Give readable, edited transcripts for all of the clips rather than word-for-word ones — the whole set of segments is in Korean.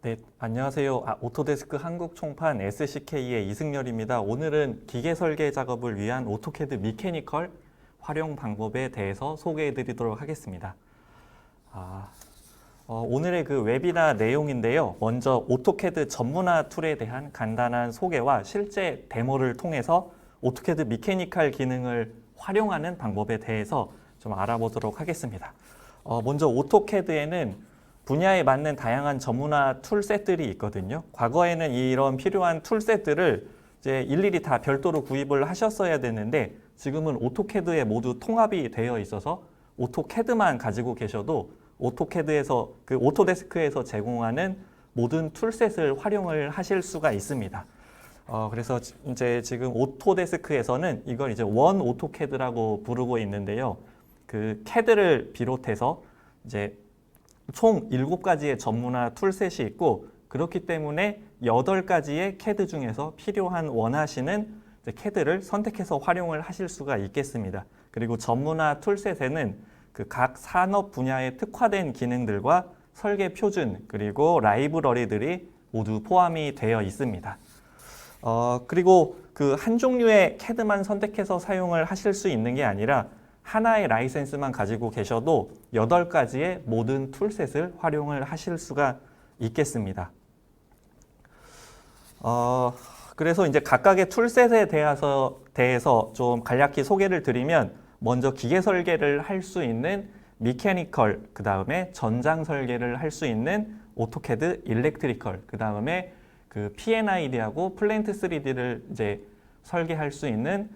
네, 안녕하세요. 오토데스크 한국 총판 SCK의 이승열입니다. 오늘은 기계 설계 작업을 위한 오토캐드 미케니컬 활용 방법에 대해서 소개해 드리도록 하겠습니다. 오늘의 그 웨비나 내용인데요. 먼저 오토캐드 전문화 툴에 대한 간단한 소개와 실제 데모를 통해서 오토캐드 미케니컬 기능을 활용하는 방법에 대해서 좀 알아보도록 하겠습니다. 먼저 오토캐드에는 분야에 맞는 다양한 전문화 툴셋들이 있거든요. 과거에는 이런 필요한 툴셋들을 이제 일일이 다 별도로 구입을 하셨어야 되는데 지금은 오토캐드에 모두 통합이 되어 있어서 오토캐드만 가지고 계셔도 오토캐드에서 오토데스크에서 제공하는 모든 툴셋을 활용을 하실 수가 있습니다. 그래서 이제 지금 오토데스크에서는 이걸 이제 원 오토캐드라고 부르고 있는데요. 그 캐드를 비롯해서 이제 총 7가지의 전문화 툴셋이 있고 그렇기 때문에 8가지의 캐드 중에서 필요한 원하시는 캐드를 선택해서 활용을 하실 수가 있겠습니다. 그리고 전문화 툴셋에는 그 각 산업 분야에 특화된 기능들과 설계 표준 그리고 라이브러리들이 모두 포함이 되어 있습니다. 그리고 그 한 종류의 캐드만 선택해서 사용을 하실 수 있는 게 아니라 하나의 라이센스만 가지고 계셔도 8가지의 모든 툴셋을 활용을 하실 수가 있겠습니다. 그래서 이제 각각의 툴셋에 대해서 좀 간략히 소개를 드리면 먼저 기계 설계를 할 수 있는 미케니컬, 그 다음에 전장 설계를 할 수 있는 오토캐드 일렉트리컬, 그 다음에 그 P&ID하고 플랜트 3D를 이제 설계할 수 있는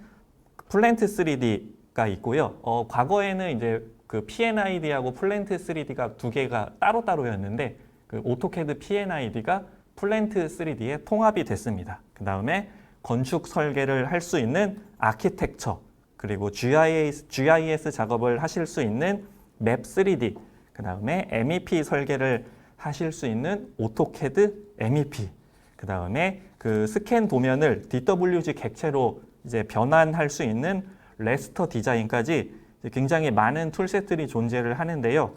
플랜트 3D가 있고요. 과거에는 이제 그 P&ID하고 플랜트 3D가 두 개가 따로따로였는데 그 오토캐드 P&ID가 플랜트 3D에 통합이 됐습니다. 그 다음에 건축 설계를 할 수 있는 아키텍처, 그리고 GIS 작업을 하실 수 있는 맵 3D, 그 다음에 MEP 설계를 하실 수 있는 오토캐드 MEP, 그 다음에 그 스캔 도면을 DWG 객체로 이제 변환할 수 있는 레스터 디자인까지 굉장히 많은 툴셋들이 존재를 하는데요.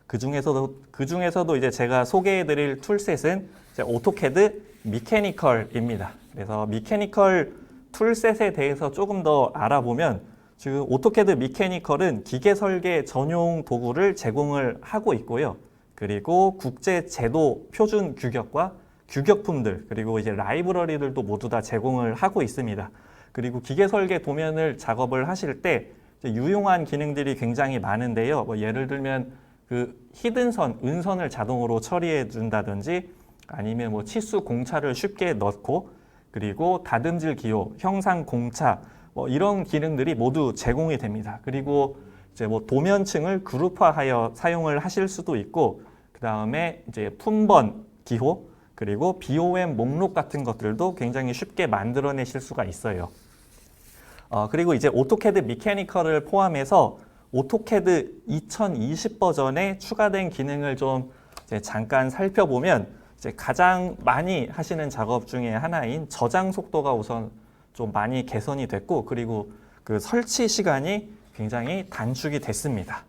그 중에서도 이제 제가 소개해드릴 툴셋은 이제 오토캐드 미케니컬입니다. 그래서 미케니컬 툴셋에 대해서 조금 더 알아보면 지금 오토캐드 미케니컬은 기계 설계 전용 도구를 제공을 하고 있고요. 그리고 국제 제도 표준 규격과 규격품들 그리고 이제 라이브러리들도 모두 다 제공을 하고 있습니다. 그리고 기계 설계 도면을 작업을 하실 때 유용한 기능들이 굉장히 많은데요. 예를 들면 그 히든선, 은선을 자동으로 처리해 준다든지 아니면 치수 공차를 쉽게 넣고 그리고 다듬질 기호, 형상 공차 이런 기능들이 모두 제공이 됩니다. 그리고 이제 도면층을 그룹화하여 사용을 하실 수도 있고 그 다음에 이제 품번 기호 그리고 BOM 목록 같은 것들도 굉장히 쉽게 만들어내실 수가 있어요. 그리고 이제 오토캐드 미케니컬을 포함해서 오토캐드 2020 버전에 추가된 기능을 좀 이제 잠깐 살펴보면 이제 가장 많이 하시는 작업 중에 하나인 저장 속도가 우선 좀 많이 개선이 됐고 그리고 그 설치 시간이 굉장히 단축이 됐습니다.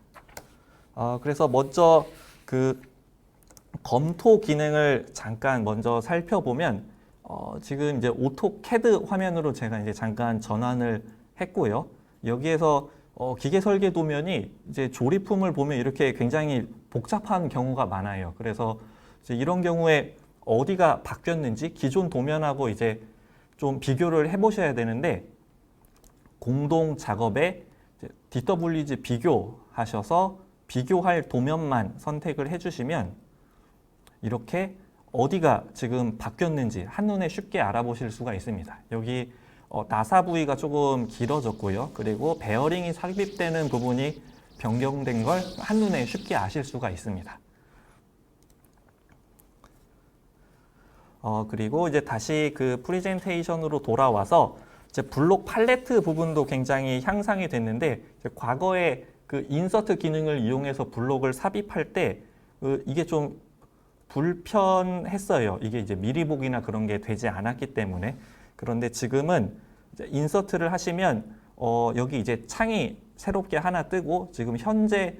그래서 먼저 그 검토 기능을 잠깐 먼저 살펴보면 지금 이제 오토캐드 화면으로 제가 이제 잠깐 전환을 했고요. 여기에서 기계 설계 도면이 이제 조립품을 보면 이렇게 굉장히 복잡한 경우가 많아요. 그래서 이제 이런 경우에 어디가 바뀌었는지 기존 도면하고 이제 좀 비교를 해보셔야 되는데 공동 작업에 DWG 비교하셔서 비교할 도면만 선택을 해주시면 이렇게 어디가 지금 바뀌었는지 한눈에 쉽게 알아보실 수가 있습니다. 여기 나사 부위가 조금 길어졌고요. 그리고 베어링이 삽입되는 부분이 변경된 걸 한눈에 쉽게 아실 수가 있습니다. 그리고 이제 다시 그 프레젠테이션으로 돌아와서 이제 블록 팔레트 부분도 굉장히 향상이 됐는데 과거에 그 인서트 기능을 이용해서 블록을 삽입할 때 이게 좀 불편했어요. 이게 이제 미리 보기나 그런 게 되지 않았기 때문에. 그런데 지금은 이제 인서트를 하시면 여기 이제 창이 새롭게 하나 뜨고 지금 현재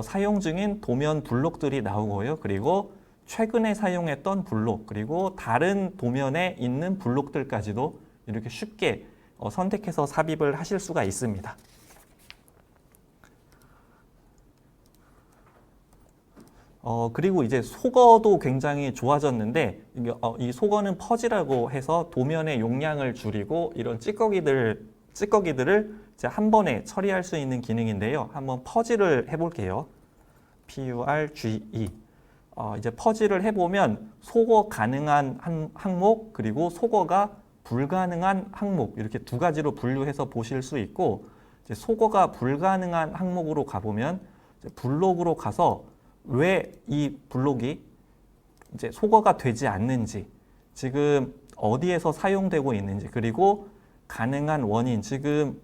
사용 중인 도면 블록들이 나오고요. 그리고 최근에 사용했던 블록 그리고 다른 도면에 있는 블록들까지도 이렇게 쉽게 선택해서 삽입을 하실 수가 있습니다. 그리고 이제 속어도 굉장히 좋아졌는데 이 속어는 퍼지라고 해서 도면의 용량을 줄이고 이런 찌꺼기들을 이제 한 번에 처리할 수 있는 기능인데요. 한번 퍼지를 해볼게요. PURGE. 이제 퍼지를 해보면 속어 가능한 항목 그리고 속어가 불가능한 항목 이렇게 두 가지로 분류해서 보실 수 있고 이제 속어가 불가능한 항목으로 가보면 이제 블록으로 가서 왜 이 블록이 이제 속어가 되지 않는지 지금 어디에서 사용되고 있는지 그리고 가능한 원인 지금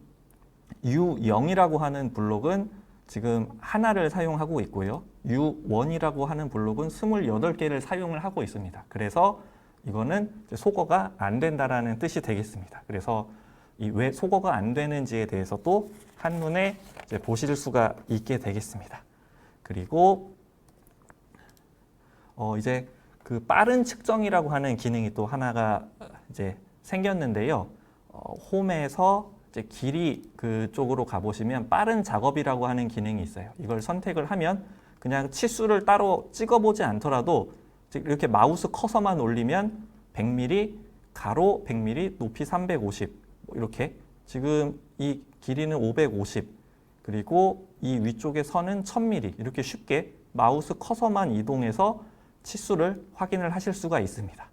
U0이라고 하는 블록은 지금 하나를 사용하고 있고요. U1이라고 하는 블록은 28개를 사용을 하고 있습니다. 그래서 이거는 속어가 안 된다라는 뜻이 되겠습니다. 그래서 이 왜 속어가 안 되는지에 대해서도 한눈에 이제 보실 수가 있게 되겠습니다. 그리고 이제 그 빠른 측정이라고 하는 기능이 또 하나가 이제 생겼는데요. 홈에서 이제 길이 그쪽으로 가보시면 빠른 작업이라고 하는 기능이 있어요. 이걸 선택을 하면 그냥 치수를 따로 찍어보지 않더라도 이렇게 마우스 커서만 올리면 100mm, 가로 100mm, 높이 350 이렇게 지금 이 길이는 550 그리고 이 위쪽의 선은 1000mm 이렇게 쉽게 마우스 커서만 이동해서 치수를 확인을 하실 수가 있습니다.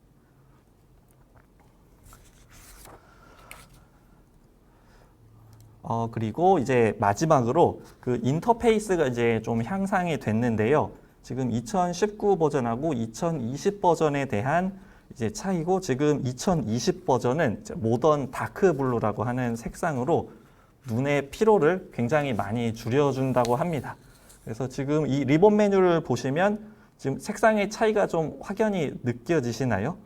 그리고 이제 마지막으로 그 인터페이스가 이제 좀 향상이 됐는데요. 지금 2019 버전하고 2020 버전에 대한 이제 차이고 지금 2020 버전은 모던 다크 블루라고 하는 색상으로 눈의 피로를 굉장히 많이 줄여준다고 합니다. 그래서 지금 이 리본 메뉴를 보시면 지금 색상의 차이가 좀 확연히 느껴지시나요?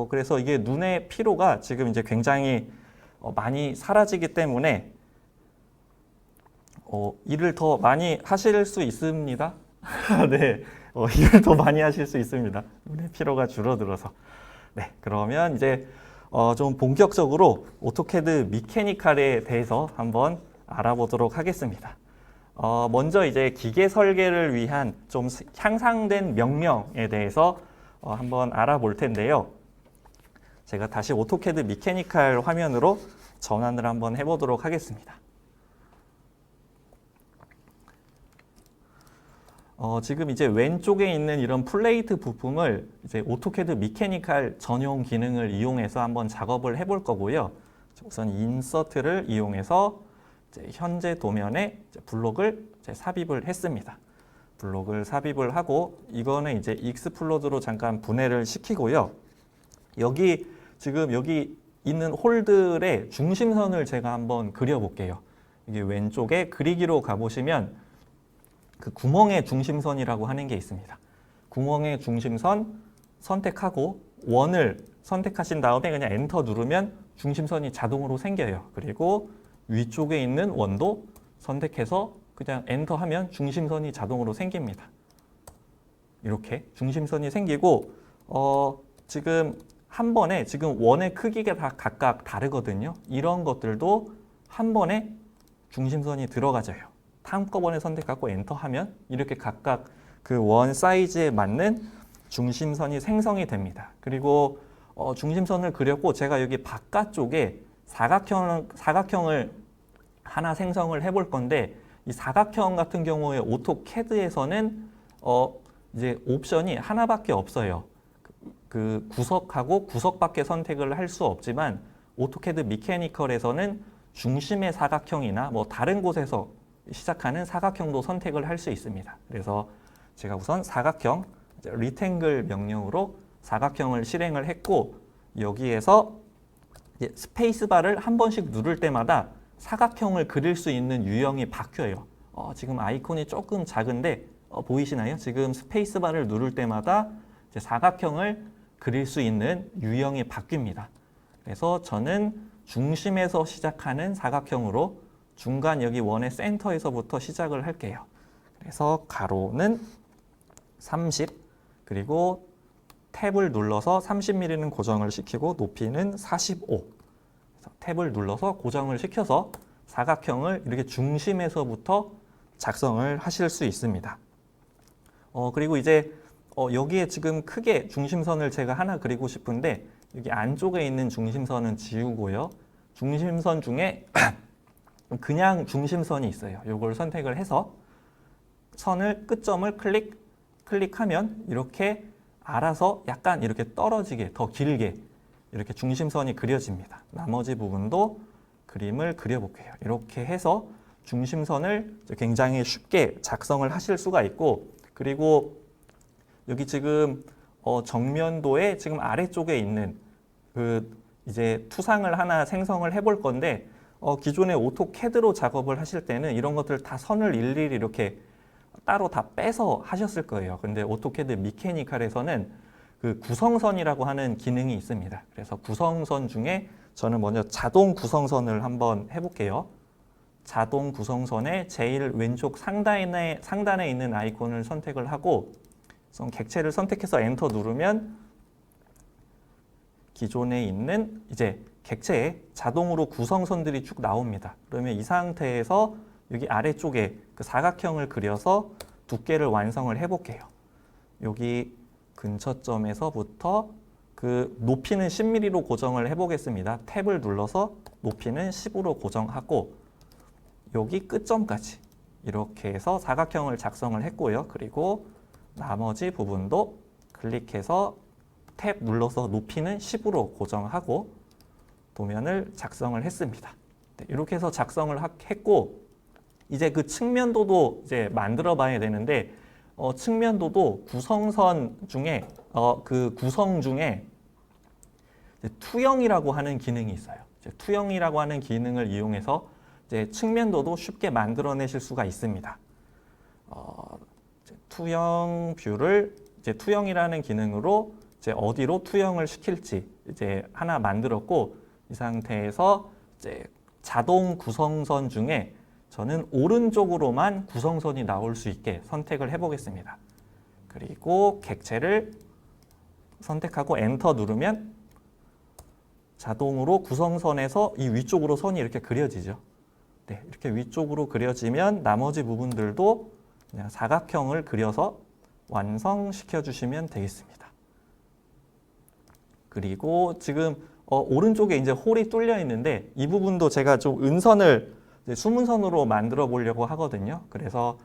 그래서 이게 눈의 피로가 지금 이제 굉장히 많이 사라지기 때문에 일을 더 많이 하실 수 있습니다. 네, 일을 더 많이 하실 수 있습니다. 눈의 피로가 줄어들어서. 네, 그러면 이제 좀 본격적으로 오토캐드 미케니컬에 대해서 한번 알아보도록 하겠습니다. 먼저 이제 기계 설계를 위한 좀 향상된 명령에 대해서 한번 알아볼 텐데요. 제가 다시 오토캐드 미케니컬 화면으로 전환을 한번 해보도록 하겠습니다. 지금 이제 왼쪽에 있는 이런 플레이트 부품을 이제 오토캐드 미케니컬 전용 기능을 이용해서 한번 작업을 해볼 거고요. 우선 인서트를 이용해서 이제 현재 도면에 이제 블록을 이제 삽입을 했습니다. 블록을 삽입을 하고 이거는 이제 익스플로드로 잠깐 분해를 시키고요. 지금 여기 있는 홀들의 중심선을 제가 한번 그려볼게요. 이게 왼쪽에 그리기로 가보시면 그 구멍의 중심선이라고 하는 게 있습니다. 구멍의 중심선 선택하고 원을 선택하신 다음에 그냥 엔터 누르면 중심선이 자동으로 생겨요. 그리고 위쪽에 있는 원도 선택해서 그냥 엔터 하면 중심선이 자동으로 생깁니다. 이렇게 중심선이 생기고 지금 한 번에 지금 원의 크기가 다 각각 다르거든요. 이런 것들도 한 번에 중심선이 들어가져요. 한꺼번에 선택하고 엔터하면 이렇게 각각 그 원 사이즈에 맞는 중심선이 생성이 됩니다. 그리고 중심선을 그렸고 제가 여기 바깥쪽에 사각형을 하나 생성을 해볼 건데 이 사각형 같은 경우에 오토캐드에서는 이제 옵션이 하나밖에 없어요. 그 구석하고 구석밖에 선택을 할 수 없지만 오토캐드 미케니컬에서는 중심의 사각형이나 뭐 다른 곳에서 시작하는 사각형도 선택을 할 수 있습니다. 그래서 제가 우선 사각형, 리탱글 명령으로 사각형을 실행을 했고 여기에서 이제 스페이스바를 한 번씩 누를 때마다 사각형을 그릴 수 있는 유형이 바뀌어요. 지금 아이콘이 조금 작은데 보이시나요? 지금 스페이스바를 누를 때마다 이제 사각형을 그릴 수 있는 유형이 바뀝니다. 그래서 저는 중심에서 시작하는 사각형으로 중간 여기 원의 센터에서부터 시작을 할게요. 그래서 가로는 30, 그리고 탭을 눌러서 30mm는 고정을 시키고 높이는 45. 탭을 눌러서 고정을 시켜서 사각형을 이렇게 중심에서부터 작성을 하실 수 있습니다. 그리고 이제 여기에 지금 크게 중심선을 제가 하나 그리고 싶은데 여기 안쪽에 있는 중심선은 지우고요. 중심선 중에 그냥 중심선이 있어요. 이걸 선택을 해서 선을 끝점을 클릭하면 이렇게 알아서 약간 이렇게 떨어지게 더 길게 이렇게 중심선이 그려집니다. 나머지 부분도 그림을 그려볼게요. 이렇게 해서 중심선을 굉장히 쉽게 작성을 하실 수가 있고, 그리고 여기 지금 정면도에 지금 아래쪽에 있는 그 이제 투상을 하나 생성을 해볼 건데 기존에 오토캐드로 작업을 하실 때는 이런 것들 다 선을 일일이 이렇게 따로 다 빼서 하셨을 거예요. 근데 오토캐드 미케니컬에서는 그 구성선이라고 하는 기능이 있습니다. 그래서 구성선 중에 저는 먼저 자동 구성선을 한번 해볼게요. 자동 구성선의 제일 왼쪽 상단에 있는 아이콘을 선택을 하고 객체를 선택해서 엔터 누르면 기존에 있는 이제 객체에 자동으로 구성선들이 쭉 나옵니다. 그러면 이 상태에서 여기 아래쪽에 그 사각형을 그려서 두께를 완성을 해볼게요. 여기 근처점에서부터 그 높이는 10mm로 고정을 해보겠습니다. 탭을 눌러서 높이는 10으로 고정하고 여기 끝점까지 이렇게 해서 사각형을 작성을 했고요. 그리고 나머지 부분도 클릭해서 탭 눌러서 높이는 10으로 고정하고 도면을 작성을 했습니다. 네, 이렇게 해서 작성을 했고 이제 그 측면도도 이제 만들어 봐야 되는데 측면도도 구성선 중에 그 구성 중에 투영이라고 하는 기능이 있어요. 투영이라고 하는 기능을 이용해서 이제 측면도도 쉽게 만들어내실 수가 있습니다. 투영 뷰를 이제 투영이라는 기능으로 이제 어디로 투영을 시킬지 이제 하나 만들었고 이 상태에서 이제 자동 구성선 중에 저는 오른쪽으로만 구성선이 나올 수 있게 선택을 해보겠습니다. 그리고 객체를 선택하고 엔터 누르면 자동으로 구성선에서 이 위쪽으로 선이 이렇게 그려지죠. 네, 이렇게 위쪽으로 그려지면 나머지 부분들도 그냥 사각형을 그려서 완성시켜 주시면 되겠습니다. 그리고 지금 오른쪽에 이제 홀이 뚫려 있는데 이 부분도 제가 좀 은선을 수문선으로 만들어 보려고 하거든요. 그래서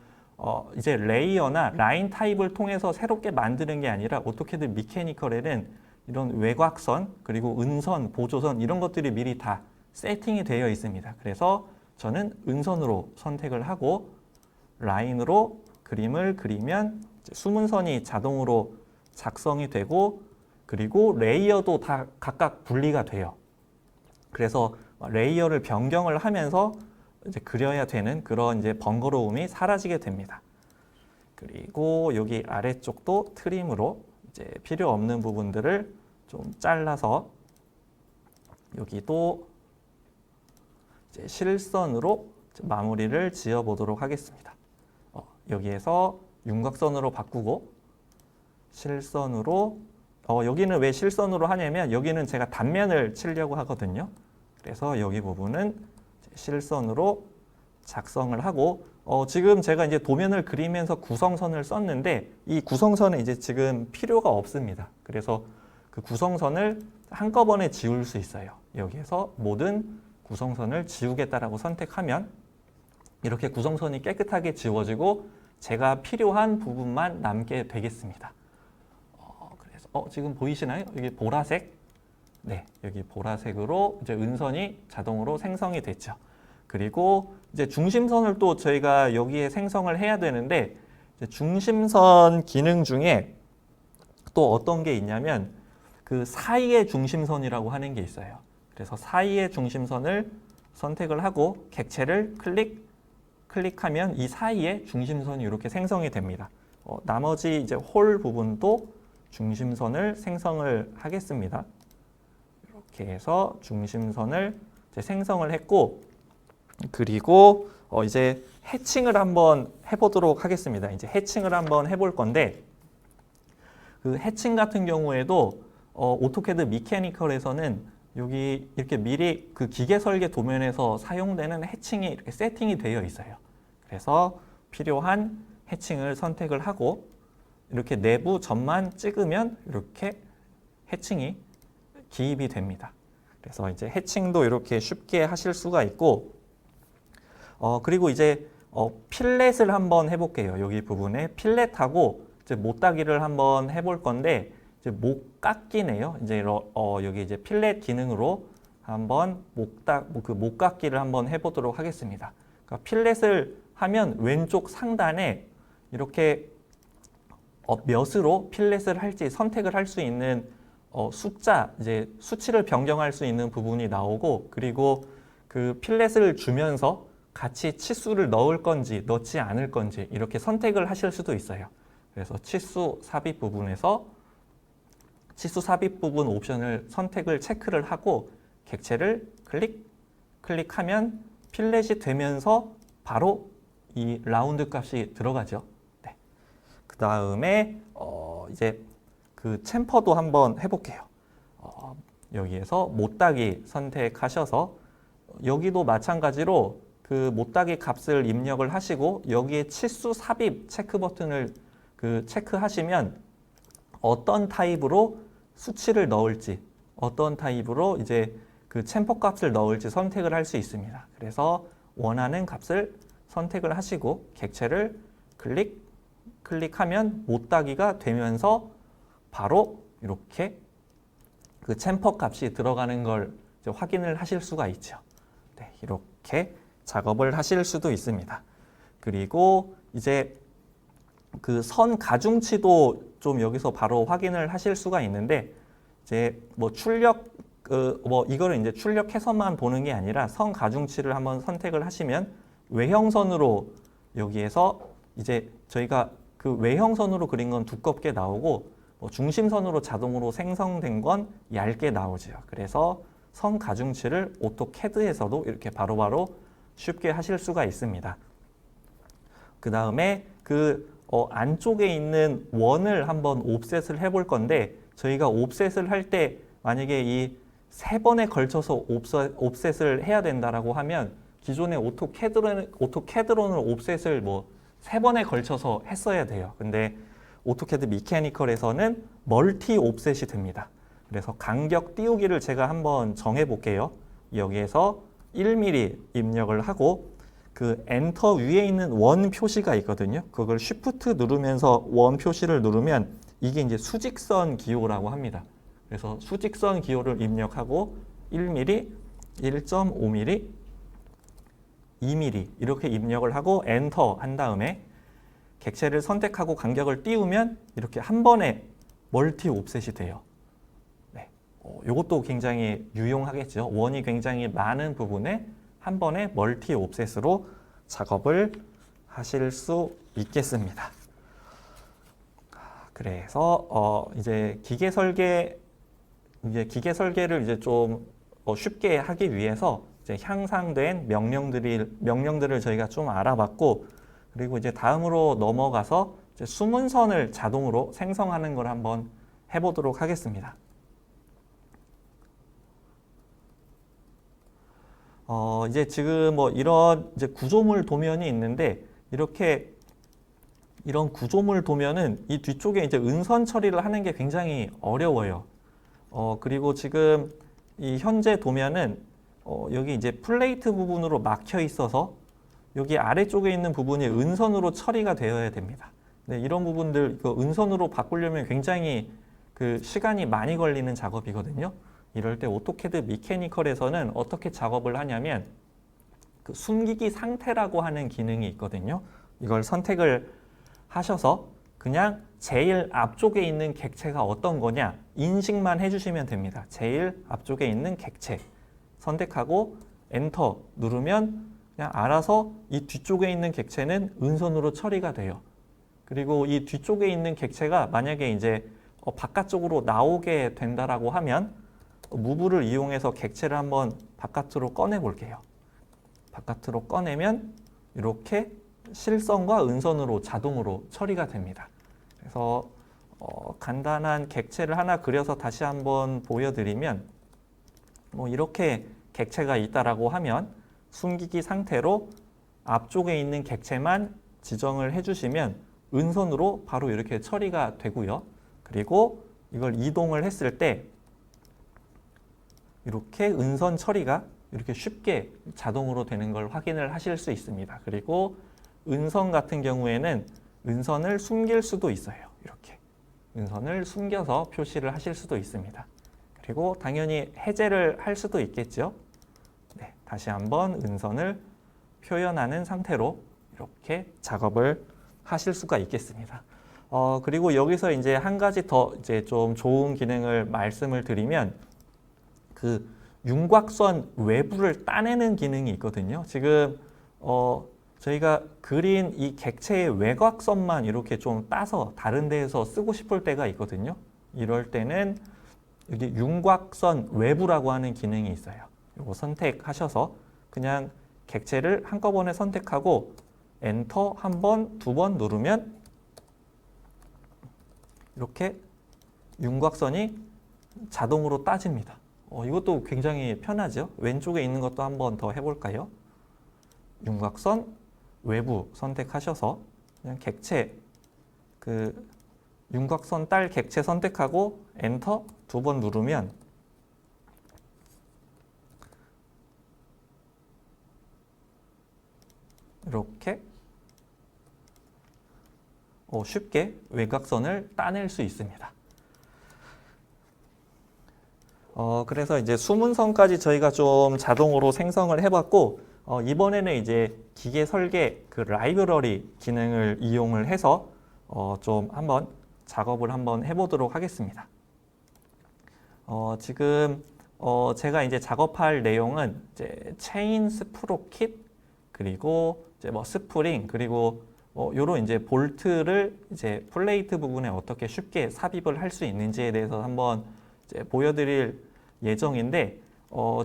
이제 레이어나 라인 타입을 통해서 새롭게 만드는 게 아니라 오토캐드 미케니컬에는 이런 외곽선 그리고 은선, 보조선 이런 것들이 미리 다 세팅이 되어 있습니다. 그래서 저는 은선으로 선택을 하고 라인으로 그림을 그리면 수문선이 자동으로 작성이 되고 그리고 레이어도 다 각각 분리가 돼요. 그래서 레이어를 변경을 하면서 이제 그려야 되는 그런 이제 번거로움이 사라지게 됩니다. 그리고 여기 아래쪽도 트림으로 이제 필요 없는 부분들을 좀 잘라서 여기도 이제 실선으로 마무리를 지어 보도록 하겠습니다. 여기에서 윤곽선으로 바꾸고 실선으로 여기는 왜 실선으로 하냐면 여기는 제가 단면을 치려고 하거든요. 그래서 여기 부분은 실선으로 작성을 하고 지금 제가 이제 도면을 그리면서 구성선을 썼는데 이 구성선은 이제 지금 필요가 없습니다. 그래서 그 구성선을 한꺼번에 지울 수 있어요. 여기에서 모든 구성선을 지우겠다라고 선택하면 이렇게 구성선이 깨끗하게 지워지고 제가 필요한 부분만 남게 되겠습니다. 그래서 지금 보이시나요? 여기 보라색. 네, 여기 보라색으로 이제 은선이 자동으로 생성이 됐죠. 그리고 이제 중심선을 또 저희가 여기에 생성을 해야 되는데 이제 중심선 기능 중에 또 어떤 게 있냐면 그 사이의 중심선이라고 하는 게 있어요. 그래서 사이의 중심선을 선택을 하고 객체를 클릭하면 이 사이에 중심선이 이렇게 생성이 됩니다. 나머지 이제 홀 부분도 중심선을 생성을 하겠습니다. 이렇게 해서 중심선을 이제 생성을 했고 그리고 이제 해칭을 한번 해보도록 하겠습니다. 이제 해칭을 한번 해볼 건데 그 해칭 같은 경우에도 오토캐드 미케니컬에서는 여기 이렇게 미리 그 기계 설계 도면에서 사용되는 해칭이 이렇게 세팅이 되어 있어요. 그래서 필요한 해칭을 선택을 하고 이렇게 내부 점만 찍으면 이렇게 해칭이 기입이 됩니다. 그래서 이제 해칭도 이렇게 쉽게 하실 수가 있고, 그리고 이제 필렛을 한번 해볼게요. 여기 부분에 필렛하고 이제 못따기를 한번 해볼 건데, 이제 못깎기네요. 이제 여기 이제 필렛 기능으로 한번 못깎기를 한번 해보도록 하겠습니다. 그러니까 필렛을 하면 왼쪽 상단에 이렇게 몇으로 필렛을 할지 선택을 할 수 있는 숫자, 이제 수치를 변경할 수 있는 부분이 나오고, 그리고 그 필렛을 주면서 같이 치수를 넣을 건지 넣지 않을 건지 이렇게 선택을 하실 수도 있어요. 그래서 치수 삽입 부분에서 치수 삽입 부분 옵션을 선택을 체크를 하고 객체를 클릭하면 필렛이 되면서 바로 이 라운드 값이 들어가죠. 네. 그 다음에 이제 그 챔퍼도 한번 해볼게요. 여기에서 못따기 선택하셔서 여기도 마찬가지로 그 못따기 값을 입력을 하시고 여기에 치수 삽입 체크 버튼을 체크하시면 어떤 타입으로 수치를 넣을지, 어떤 타입으로 이제 그 챔퍼 값을 넣을지 선택을 할 수 있습니다. 그래서 원하는 값을 선택을 하시고 객체를 클릭하면 못따기가 되면서 바로 이렇게 그 챔퍼 값이 들어가는 걸 이제 확인을 하실 수가 있죠. 네, 이렇게 작업을 하실 수도 있습니다. 그리고 이제 그 선 가중치도 좀 여기서 바로 확인을 하실 수가 있는데, 이제 뭐 이거를 이제 출력해서만 보는 게 아니라 선 가중치를 한번 선택을 하시면 외형선으로 여기에서 이제 저희가 그 외형선으로 그린 건 두껍게 나오고 중심선으로 자동으로 생성된 건 얇게 나오죠. 그래서 선 가중치를 오토캐드에서도 이렇게 바로바로 쉽게 하실 수가 있습니다. 그 다음에 그 안쪽에 있는 원을 한번 옵셋을 해볼 건데, 저희가 옵셋을 할 때 만약에 이 3번에 걸쳐서 옵셋을 해야 된다라고 하면 기존의 오토캐드로는 옵셋을 뭐 3번에 걸쳐서 했어야 돼요. 근데 오토캐드 미케니컬에서는 멀티 옵셋이 됩니다. 그래서 간격 띄우기를 제가 한번 정해 볼게요. 여기에서 1mm 입력을 하고 그 엔터 위에 있는 원 표시가 있거든요. 그걸 쉬프트 누르면서 원 표시를 누르면 이게 이제 수직선 기호라고 합니다. 그래서 수직선 기호를 입력하고 1mm, 1.5mm, 2mm 이렇게 입력을 하고 엔터 한 다음에 객체를 선택하고 간격을 띄우면 이렇게 한 번에 멀티 옵셋이 돼요. 네, 이것도 굉장히 유용하겠죠. 원이 굉장히 많은 부분에 한 번에 멀티 옵셋으로 작업을 하실 수 있겠습니다. 그래서 이제 기계 설계를 이제 좀 쉽게 하기 위해서 이제 향상된 명령들을 저희가 좀 알아봤고, 그리고 이제 다음으로 넘어가서 이제 수문선을 자동으로 생성하는 걸 한번 해보도록 하겠습니다. 이제 지금 뭐 이런 이제 구조물 도면이 있는데, 이런 구조물 도면은 이 뒤쪽에 이제 은선 처리를 하는 게 굉장히 어려워요. 그리고 지금 이 현재 도면은 여기 이제 플레이트 부분으로 막혀 있어서 여기 아래쪽에 있는 부분이 은선으로 처리가 되어야 됩니다. 네, 이런 부분들 은선으로 바꾸려면 굉장히 그 시간이 많이 걸리는 작업이거든요. 이럴 때 오토캐드 미케니컬에서는 어떻게 작업을 하냐면 그 숨기기 상태라고 하는 기능이 있거든요. 이걸 선택을 하셔서 그냥 제일 앞쪽에 있는 객체가 어떤 거냐 인식만 해주시면 됩니다. 제일 앞쪽에 있는 객체 선택하고 엔터 누르면 그냥 알아서 이 뒤쪽에 있는 객체는 은선으로 처리가 돼요. 그리고 이 뒤쪽에 있는 객체가 만약에 이제 바깥쪽으로 나오게 된다라고 하면 무브를 이용해서 객체를 한번 바깥으로 꺼내 볼게요. 바깥으로 꺼내면 이렇게 실선과 은선으로 자동으로 처리가 됩니다. 그래서 간단한 객체를 하나 그려서 다시 한번 보여드리면 이렇게 객체가 있다라고 하면 숨기기 상태로 앞쪽에 있는 객체만 지정을 해주시면 은선으로 바로 이렇게 처리가 되고요. 그리고 이걸 이동을 했을 때 이렇게 은선 처리가 이렇게 쉽게 자동으로 되는 걸 확인을 하실 수 있습니다. 그리고 은선 같은 경우에는 은선을 숨길 수도 있어요. 이렇게 은선을 숨겨서 표시를 하실 수도 있습니다. 그리고 당연히 해제를 할 수도 있겠죠. 네, 다시 한번 은선을 표현하는 상태로 이렇게 작업을 하실 수가 있겠습니다. 그리고 여기서 이제 한 가지 더 이제 좀 좋은 기능을 말씀을 드리면 그 윤곽선 외부를 따내는 기능이 있거든요. 지금 저희가 그린 이 객체의 외곽선만 이렇게 좀 따서 다른 데에서 쓰고 싶을 때가 있거든요. 이럴 때는 여기 윤곽선 외부라고 하는 기능이 있어요. 이거 선택하셔서 그냥 객체를 한꺼번에 선택하고 엔터 한 번, 두 번 누르면 이렇게 윤곽선이 자동으로 따집니다. 이것도 굉장히 편하죠. 왼쪽에 있는 것도 한 번 더 해볼까요? 윤곽선 외부 선택하셔서 그냥 객체 그 윤곽선 딸 객체 선택하고 엔터 두 번 누르면 이렇게 쉽게 외곽선을 따낼 수 있습니다. 그래서 이제 수문선까지 저희가 좀 자동으로 생성을 해봤고 이번에는 이제 기계 설계 그 라이브러리 기능을 이용을 해서 좀 한번 작업을 한번 해보도록 하겠습니다. 지금 제가 이제 작업할 내용은 이제 체인 스프로킷 그리고 이제 스프링 그리고 요런 이제 볼트를 이제 플레이트 부분에 어떻게 쉽게 삽입을 할 수 있는지에 대해서 한번 이제 보여드릴 예정인데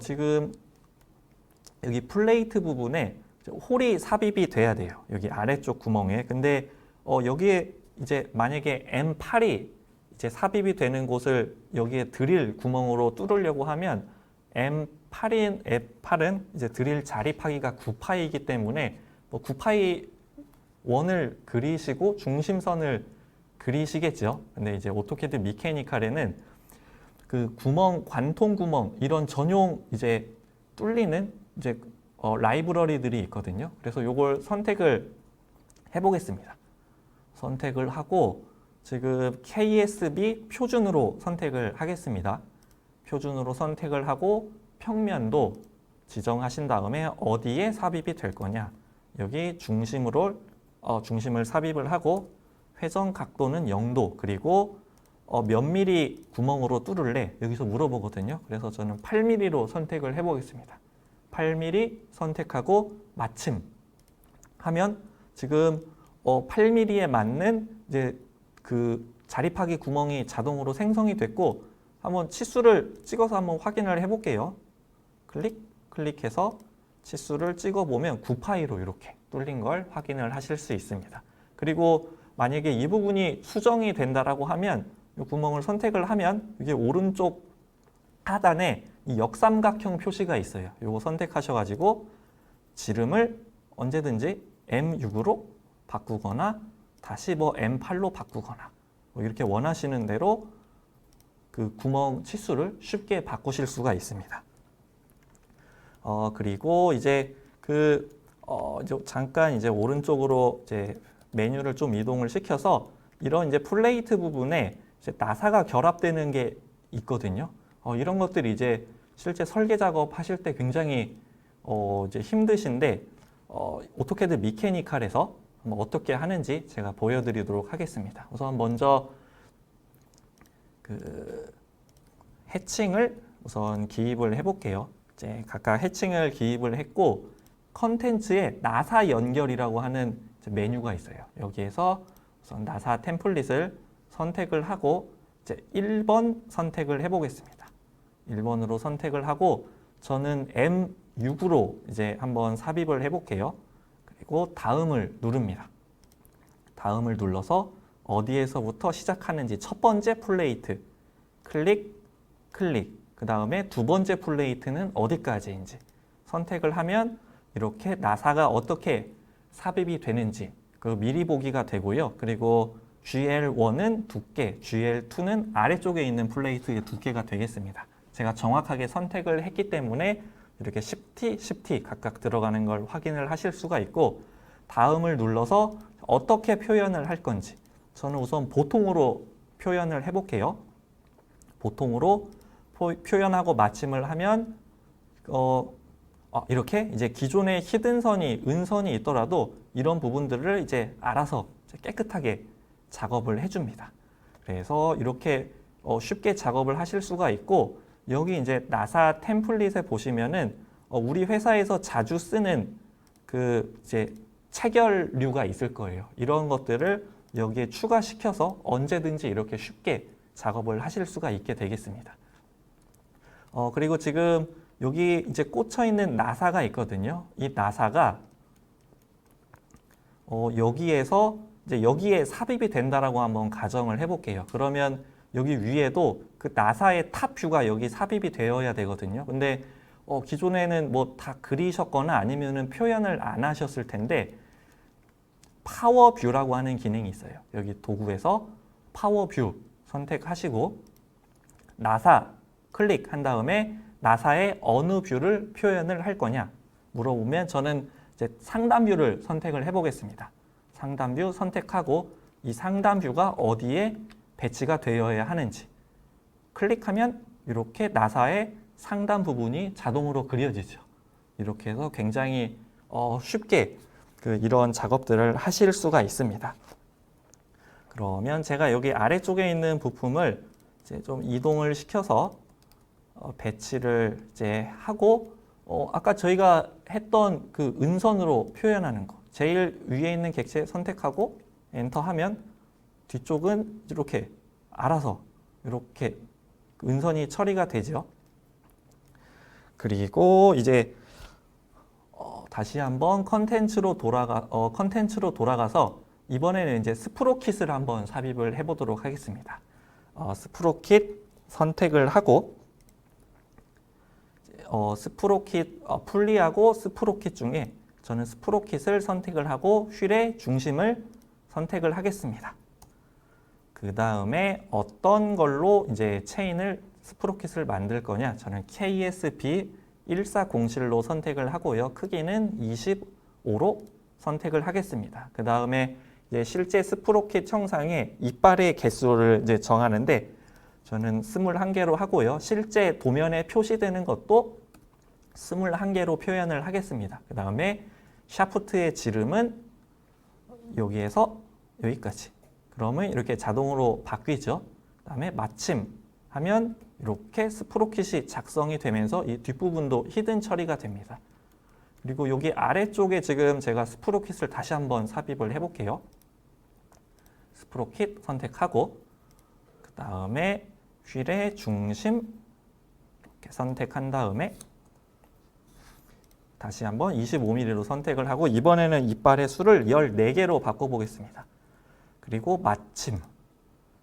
지금 여기 플레이트 부분에 홀이 삽입이 돼야 돼요. 여기 아래쪽 구멍에. 근데 여기에 이제 만약에 M8이 이제 삽입이 되는 곳을 여기에 드릴 구멍으로 뚫으려고 하면 M8은 이제 드릴 자립하기가 9파이이기 때문에 9파이 원을 그리시고 중심선을 그리시겠죠. 근데 이제 오토캐드 미케니칼에는 그 구멍, 관통 구멍 이런 전용 이제 뚫리는 이제 라이브러리들이 있거든요. 그래서 요걸 선택을 해보겠습니다. 선택을 하고 지금 KSB 표준으로 선택을 하겠습니다. 표준으로 선택을 하고 평면도 지정하신 다음에 어디에 삽입이 될 거냐. 여기 중심을 삽입을 하고 회전 각도는 0도 그리고 몇 미리 구멍으로 뚫을래? 여기서 물어보거든요. 그래서 저는 8mm로 선택을 해보겠습니다. 8mm 선택하고 마침 하면 지금 8mm에 맞는 이제 그 자립하기 구멍이 자동으로 생성이 됐고 한번 치수를 찍어서 한번 확인을 해볼게요. 클릭해서 치수를 찍어보면 9파이로 이렇게 뚫린 걸 확인을 하실 수 있습니다. 그리고 만약에 이 부분이 수정이 된다라고 하면 이 구멍을 선택을 하면 이게 오른쪽 하단에 이 역삼각형 표시가 있어요. 이거 선택하셔가지고 지름을 언제든지 M6으로 바꾸거나 다시 M8로 바꾸거나 이렇게 원하시는 대로 그 구멍 치수를 쉽게 바꾸실 수가 있습니다. 그리고 이제 이제 잠깐 이제 오른쪽으로 이제 메뉴를 좀 이동을 시켜서 이런 이제 플레이트 부분에 이제 나사가 결합되는 게 있거든요. 이런 것들이 이제 실제 설계 작업 하실 때 굉장히 이제 힘드신데 오토캐드 미케니칼에서 한번 어떻게 하는지 제가 보여드리도록 하겠습니다. 우선 먼저 그 해칭을 우선 기입을 해볼게요. 이제 각각 해칭을 기입을 했고 컨텐츠에 나사 연결이라고 하는 메뉴가 있어요. 여기에서 우선 나사 템플릿을 선택을 하고 이제 1번 선택을 해보겠습니다. 1번으로 선택을 하고 저는 M6으로 이제 한번 삽입을 해볼게요. 그리고 다음을 누릅니다. 다음을 눌러서 어디에서부터 시작하는지 첫 번째 플레이트 클릭, 클릭 그 다음에 두 번째 플레이트는 어디까지인지 선택을 하면 이렇게 나사가 어떻게 삽입이 되는지 그 미리 보기가 되고요. 그리고 GL1은 두께, GL2는 아래쪽에 있는 플레이트의 두께가 되겠습니다. 제가 정확하게 선택을 했기 때문에 이렇게 10T, 10T 각각 들어가는 걸 확인을 하실 수가 있고 다음을 눌러서 어떻게 표현을 할 건지 저는 우선 보통으로 표현을 해볼게요. 보통으로 표현하고 마침을 하면 이렇게 이제 기존의 히든선이, 은선이 있더라도 이런 부분들을 이제 알아서 깨끗하게 작업을 해줍니다. 그래서 이렇게 쉽게 작업을 하실 수가 있고 여기 이제 나사 템플릿에 보시면은 우리 회사에서 자주 쓰는 그 이제 체결류가 있을 거예요. 이런 것들을 여기에 추가시켜서 언제든지 이렇게 쉽게 작업을 하실 수가 있게 되겠습니다. 그리고 지금 여기 이제 꽂혀 있는 나사가 있거든요. 이 나사가 여기에서 이제 여기에 삽입이 된다라고 한번 가정을 해볼게요. 그러면 여기 위에도 그 나사의 탑 뷰가 여기 삽입이 되어야 되거든요. 근데 기존에는 뭐 다 그리셨거나 아니면은 표현을 안 하셨을 텐데 파워 뷰라고 하는 기능이 있어요. 여기 도구에서 파워 뷰 선택하시고 나사 클릭한 다음에 나사의 어느 뷰를 표현을 할 거냐 물어보면 저는 이제 상단 뷰를 선택을 해보겠습니다. 상단 뷰 선택하고 이 상단 뷰가 어디에 배치가 되어야 하는지 클릭하면 이렇게 나사의 상단 부분이 자동으로 그려지죠. 이렇게 해서 굉장히 쉽게 이런 작업들을 하실 수가 있습니다. 그러면 제가 여기 아래쪽에 있는 부품을 이제 좀 이동을 시켜서 배치를 이제 하고 아까 저희가 했던 그 은선으로 표현하는 거 제일 위에 있는 객체 선택하고 엔터하면 뒤쪽은 이렇게 알아서 이렇게 은선이 처리가 되죠. 그리고 이제 다시 한번 컨텐츠로 돌아가서 이번에는 이제 스프로킷을 한번 삽입을 해보도록 하겠습니다. 스프로킷 선택을 하고 스프로킷 풀리하고 스프로킷 중에 저는 스프로킷을 선택을 하고 휠의 중심을 선택을 하겠습니다. 그 다음에 어떤 걸로 이제 체인을 스프로킷을 만들 거냐? 저는 KSB 1407로 선택을 하고요. 크기는 25로 선택을 하겠습니다. 그 다음에 이제 실제 스프로킷 형상에 이빨의 개수를 이제 정하는데 저는 21개로 하고요. 실제 도면에 표시되는 것도 21개로 표현을 하겠습니다. 그 다음에 샤프트의 지름은 여기에서 여기까지. 그러면 이렇게 자동으로 바뀌죠. 그 다음에 마침 하면 이렇게 스프로킷이 작성이 되면서 이 뒷부분도 히든 처리가 됩니다. 그리고 여기 아래쪽에 지금 제가 스프로킷을 다시 한번 삽입을 해볼게요. 스프로킷 선택하고 그 다음에 휠의 중심 이렇게 선택한 다음에 다시 한번 25mm로 선택을 하고 이번에는 이빨의 수를 14개로 바꿔보겠습니다. 그리고 마침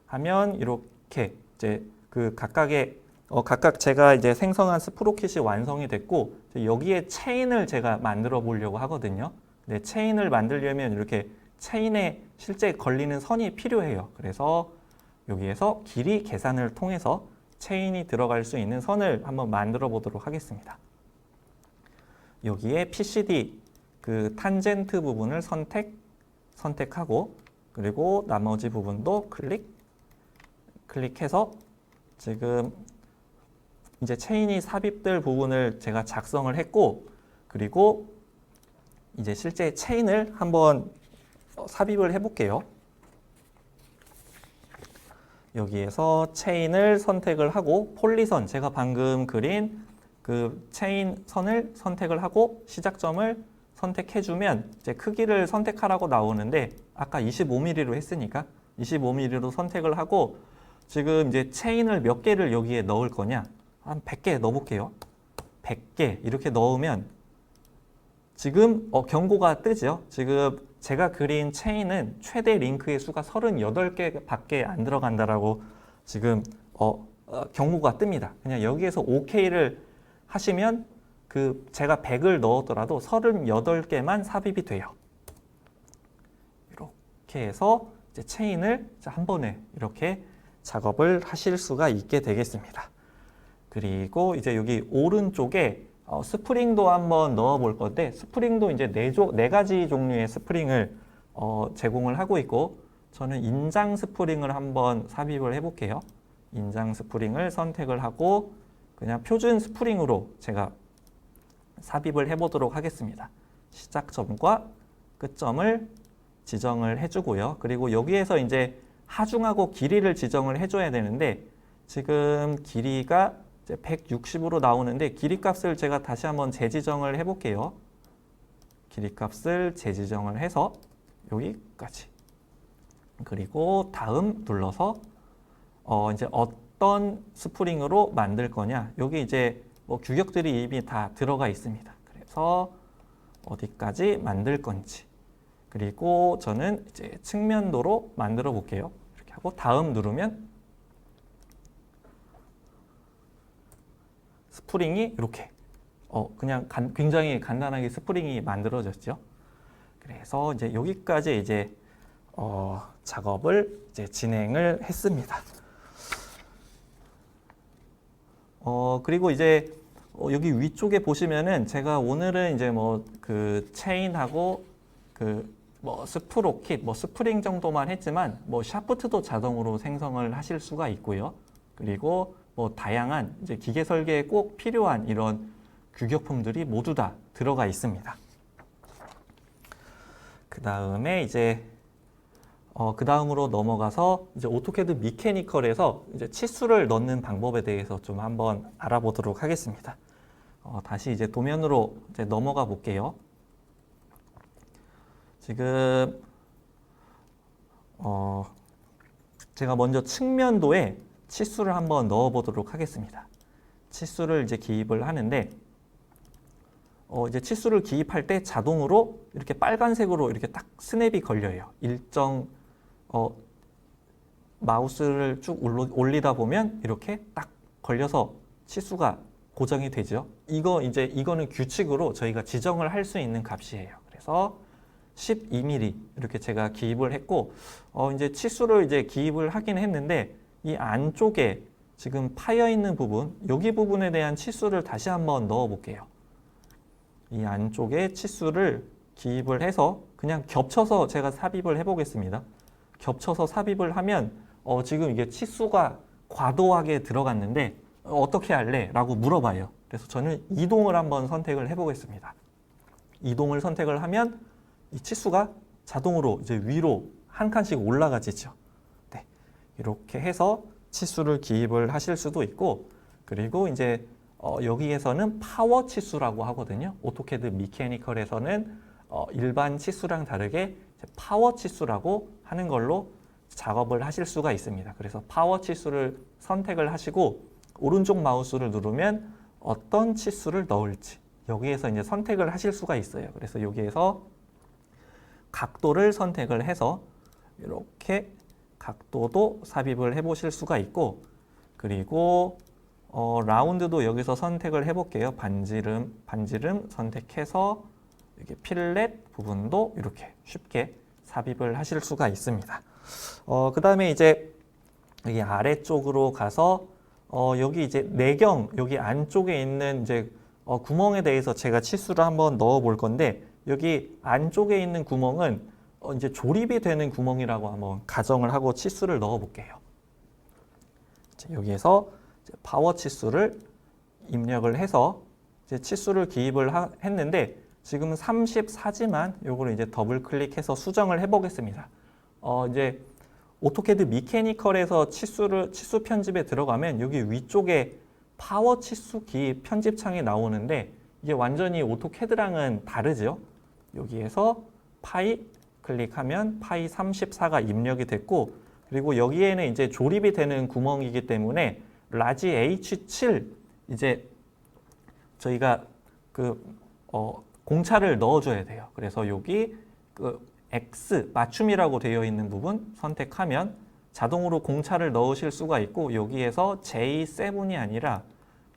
하면 이렇게 이제 그 각각 제가 이제 생성한 스프로킷이 완성이 됐고 여기에 체인을 제가 만들어 보려고 하거든요. 근데 체인을 만들려면 이렇게 체인에 실제 걸리는 선이 필요해요. 그래서 여기에서 길이 계산을 통해서 체인이 들어갈 수 있는 선을 한번 만들어 보도록 하겠습니다. 여기에 PCD 그 탄젠트 부분을 선택하고 그리고 나머지 부분도 클릭해서 지금 이제 체인이 삽입될 부분을 제가 작성을 했고 그리고 이제 실제 체인을 한번 삽입을 해볼게요. 여기에서 체인을 선택을 하고 폴리선 제가 방금 그린 그 체인 선을 선택을 하고 시작점을 선택해주면 이제 크기를 선택하라고 나오는데 아까 25mm로 했으니까 25mm로 선택을 하고 지금 이제 체인을 몇 개를 여기에 넣을 거냐 한 100개 넣어볼게요. 100개 이렇게 넣으면 지금 경고가 뜨죠. 지금 제가 그린 체인은 최대 링크의 수가 38개밖에 안 들어간다라고 지금 경고가 뜹니다. 그냥 여기에서 OK를 하시면 그 제가 100을 넣었더라도 38개만 삽입이 돼요. 이렇게 해서 이제 체인을 한 번에 이렇게 작업을 하실 수가 있게 되겠습니다. 그리고 이제 여기 오른쪽에 스프링도 한번 넣어 볼 건데, 스프링도 이제 네 가지 종류의 스프링을 제공을 하고 있고, 저는 인장 스프링을 한번 삽입을 해 볼게요. 인장 스프링을 선택을 하고 그냥 표준 스프링으로 제가 삽입을 해 보도록 하겠습니다. 시작점과 끝점을 지정을 해주고요. 그리고 여기에서 이제 하중하고 길이를 지정을 해줘야 되는데, 지금 길이가 이제 160으로 나오는데 길이 값을 제가 다시 한번 재지정을 해 볼게요. 길이 값을 재지정을 해서 여기까지. 그리고 다음 눌러서 이제 어떤 스프링으로 만들 거냐. 여기 이제 뭐 규격들이 이미 다 들어가 있습니다. 그래서 어디까지 만들 건지. 그리고 저는 이제 측면도로 만들어 볼게요. 이렇게 하고 다음 누르면 스프링이 이렇게 그냥 굉장히 간단하게 스프링이 만들어졌죠. 그래서 이제 여기까지 이제 작업을 이제 진행을 했습니다. 그리고 이제 여기 위쪽에 보시면은 제가 오늘은 이제 뭐 그 체인하고 그 뭐 스프로킷, 뭐 스프링 정도만 했지만 뭐 샤프트도 자동으로 생성을 하실 수가 있고요. 그리고 뭐 다양한 이제 기계 설계에 꼭 필요한 이런 규격품들이 모두 다 들어가 있습니다. 그 다음에 이제 그 다음으로 넘어가서 이제 오토캐드 미케니컬에서 이제 치수를 넣는 방법에 대해서 좀 한번 알아보도록 하겠습니다. 다시 이제 도면으로 이제 넘어가 볼게요. 지금 제가 먼저 측면도에 치수를 한번 넣어 보도록 하겠습니다. 치수를 이제 기입을 하는데 이제 치수를 기입할 때 자동으로 이렇게 빨간색으로 이렇게 딱 스냅이 걸려요. 일정 마우스를 쭉 올리다 보면 이렇게 딱 걸려서 치수가 고정이 되죠. 이거는 규칙으로 저희가 지정을 할 수 있는 값이에요. 그래서 12mm 이렇게 제가 기입을 했고, 이제 치수를 이제 기입을 하긴 했는데 이 안쪽에 지금 파여 있는 부분, 여기 부분에 대한 치수를 다시 한번 넣어 볼게요. 이 안쪽에 치수를 기입을 해서 그냥 겹쳐서 제가 삽입을 해 보겠습니다. 겹쳐서 삽입을 하면 지금 이게 치수가 과도하게 들어갔는데 어떻게 할래? 라고 물어봐요. 그래서 저는 이동을 한번 선택을 해 보겠습니다. 이동을 선택을 하면 이 치수가 자동으로 이제 위로 한 칸씩 올라가지죠. 네, 이렇게 해서 치수를 기입을 하실 수도 있고, 그리고 이제 여기에서는 파워 치수라고 하거든요. 오토캐드 미케니컬에서는 일반 치수랑 다르게 파워 치수라고 하는 걸로 작업을 하실 수가 있습니다. 그래서 파워 치수를 선택을 하시고 오른쪽 마우스를 누르면 어떤 치수를 넣을지 여기에서 이제 선택을 하실 수가 있어요. 그래서 여기에서 각도를 선택을 해서 이렇게 각도도 삽입을 해 보실 수가 있고, 그리고 라운드도 여기서 선택을 해 볼게요. 반지름 선택해서 이렇게 필렛 부분도 이렇게 쉽게 삽입을 하실 수가 있습니다. 그 다음에 이제 여기 아래쪽으로 가서 여기 이제 내경 여기 안쪽에 있는 이제 구멍에 대해서 제가 치수를 한번 넣어 볼 건데, 여기 안쪽에 있는 구멍은 이제 조립이 되는 구멍이라고 한번 가정을 하고 치수를 넣어 볼게요. 여기에서 파워 치수를 입력을 해서 이제 치수를 기입을 했는데 지금은 34지만 요거를 이제 더블 클릭해서 수정을 해 보겠습니다. 이제 오토캐드 미케니컬에서 치수 편집에 들어가면 여기 위쪽에 파워 치수 기입 편집창이 나오는데 이게 완전히 오토캐드랑은 다르죠. 여기에서 파이 클릭하면 파이 34가 입력이 됐고, 그리고 여기에는 이제 조립이 되는 구멍이기 때문에 라지 H7 이제 저희가 공차를 넣어줘야 돼요. 그래서 여기 그 X 맞춤이라고 되어 있는 부분 선택하면 자동으로 공차를 넣으실 수가 있고 여기에서 J7이 아니라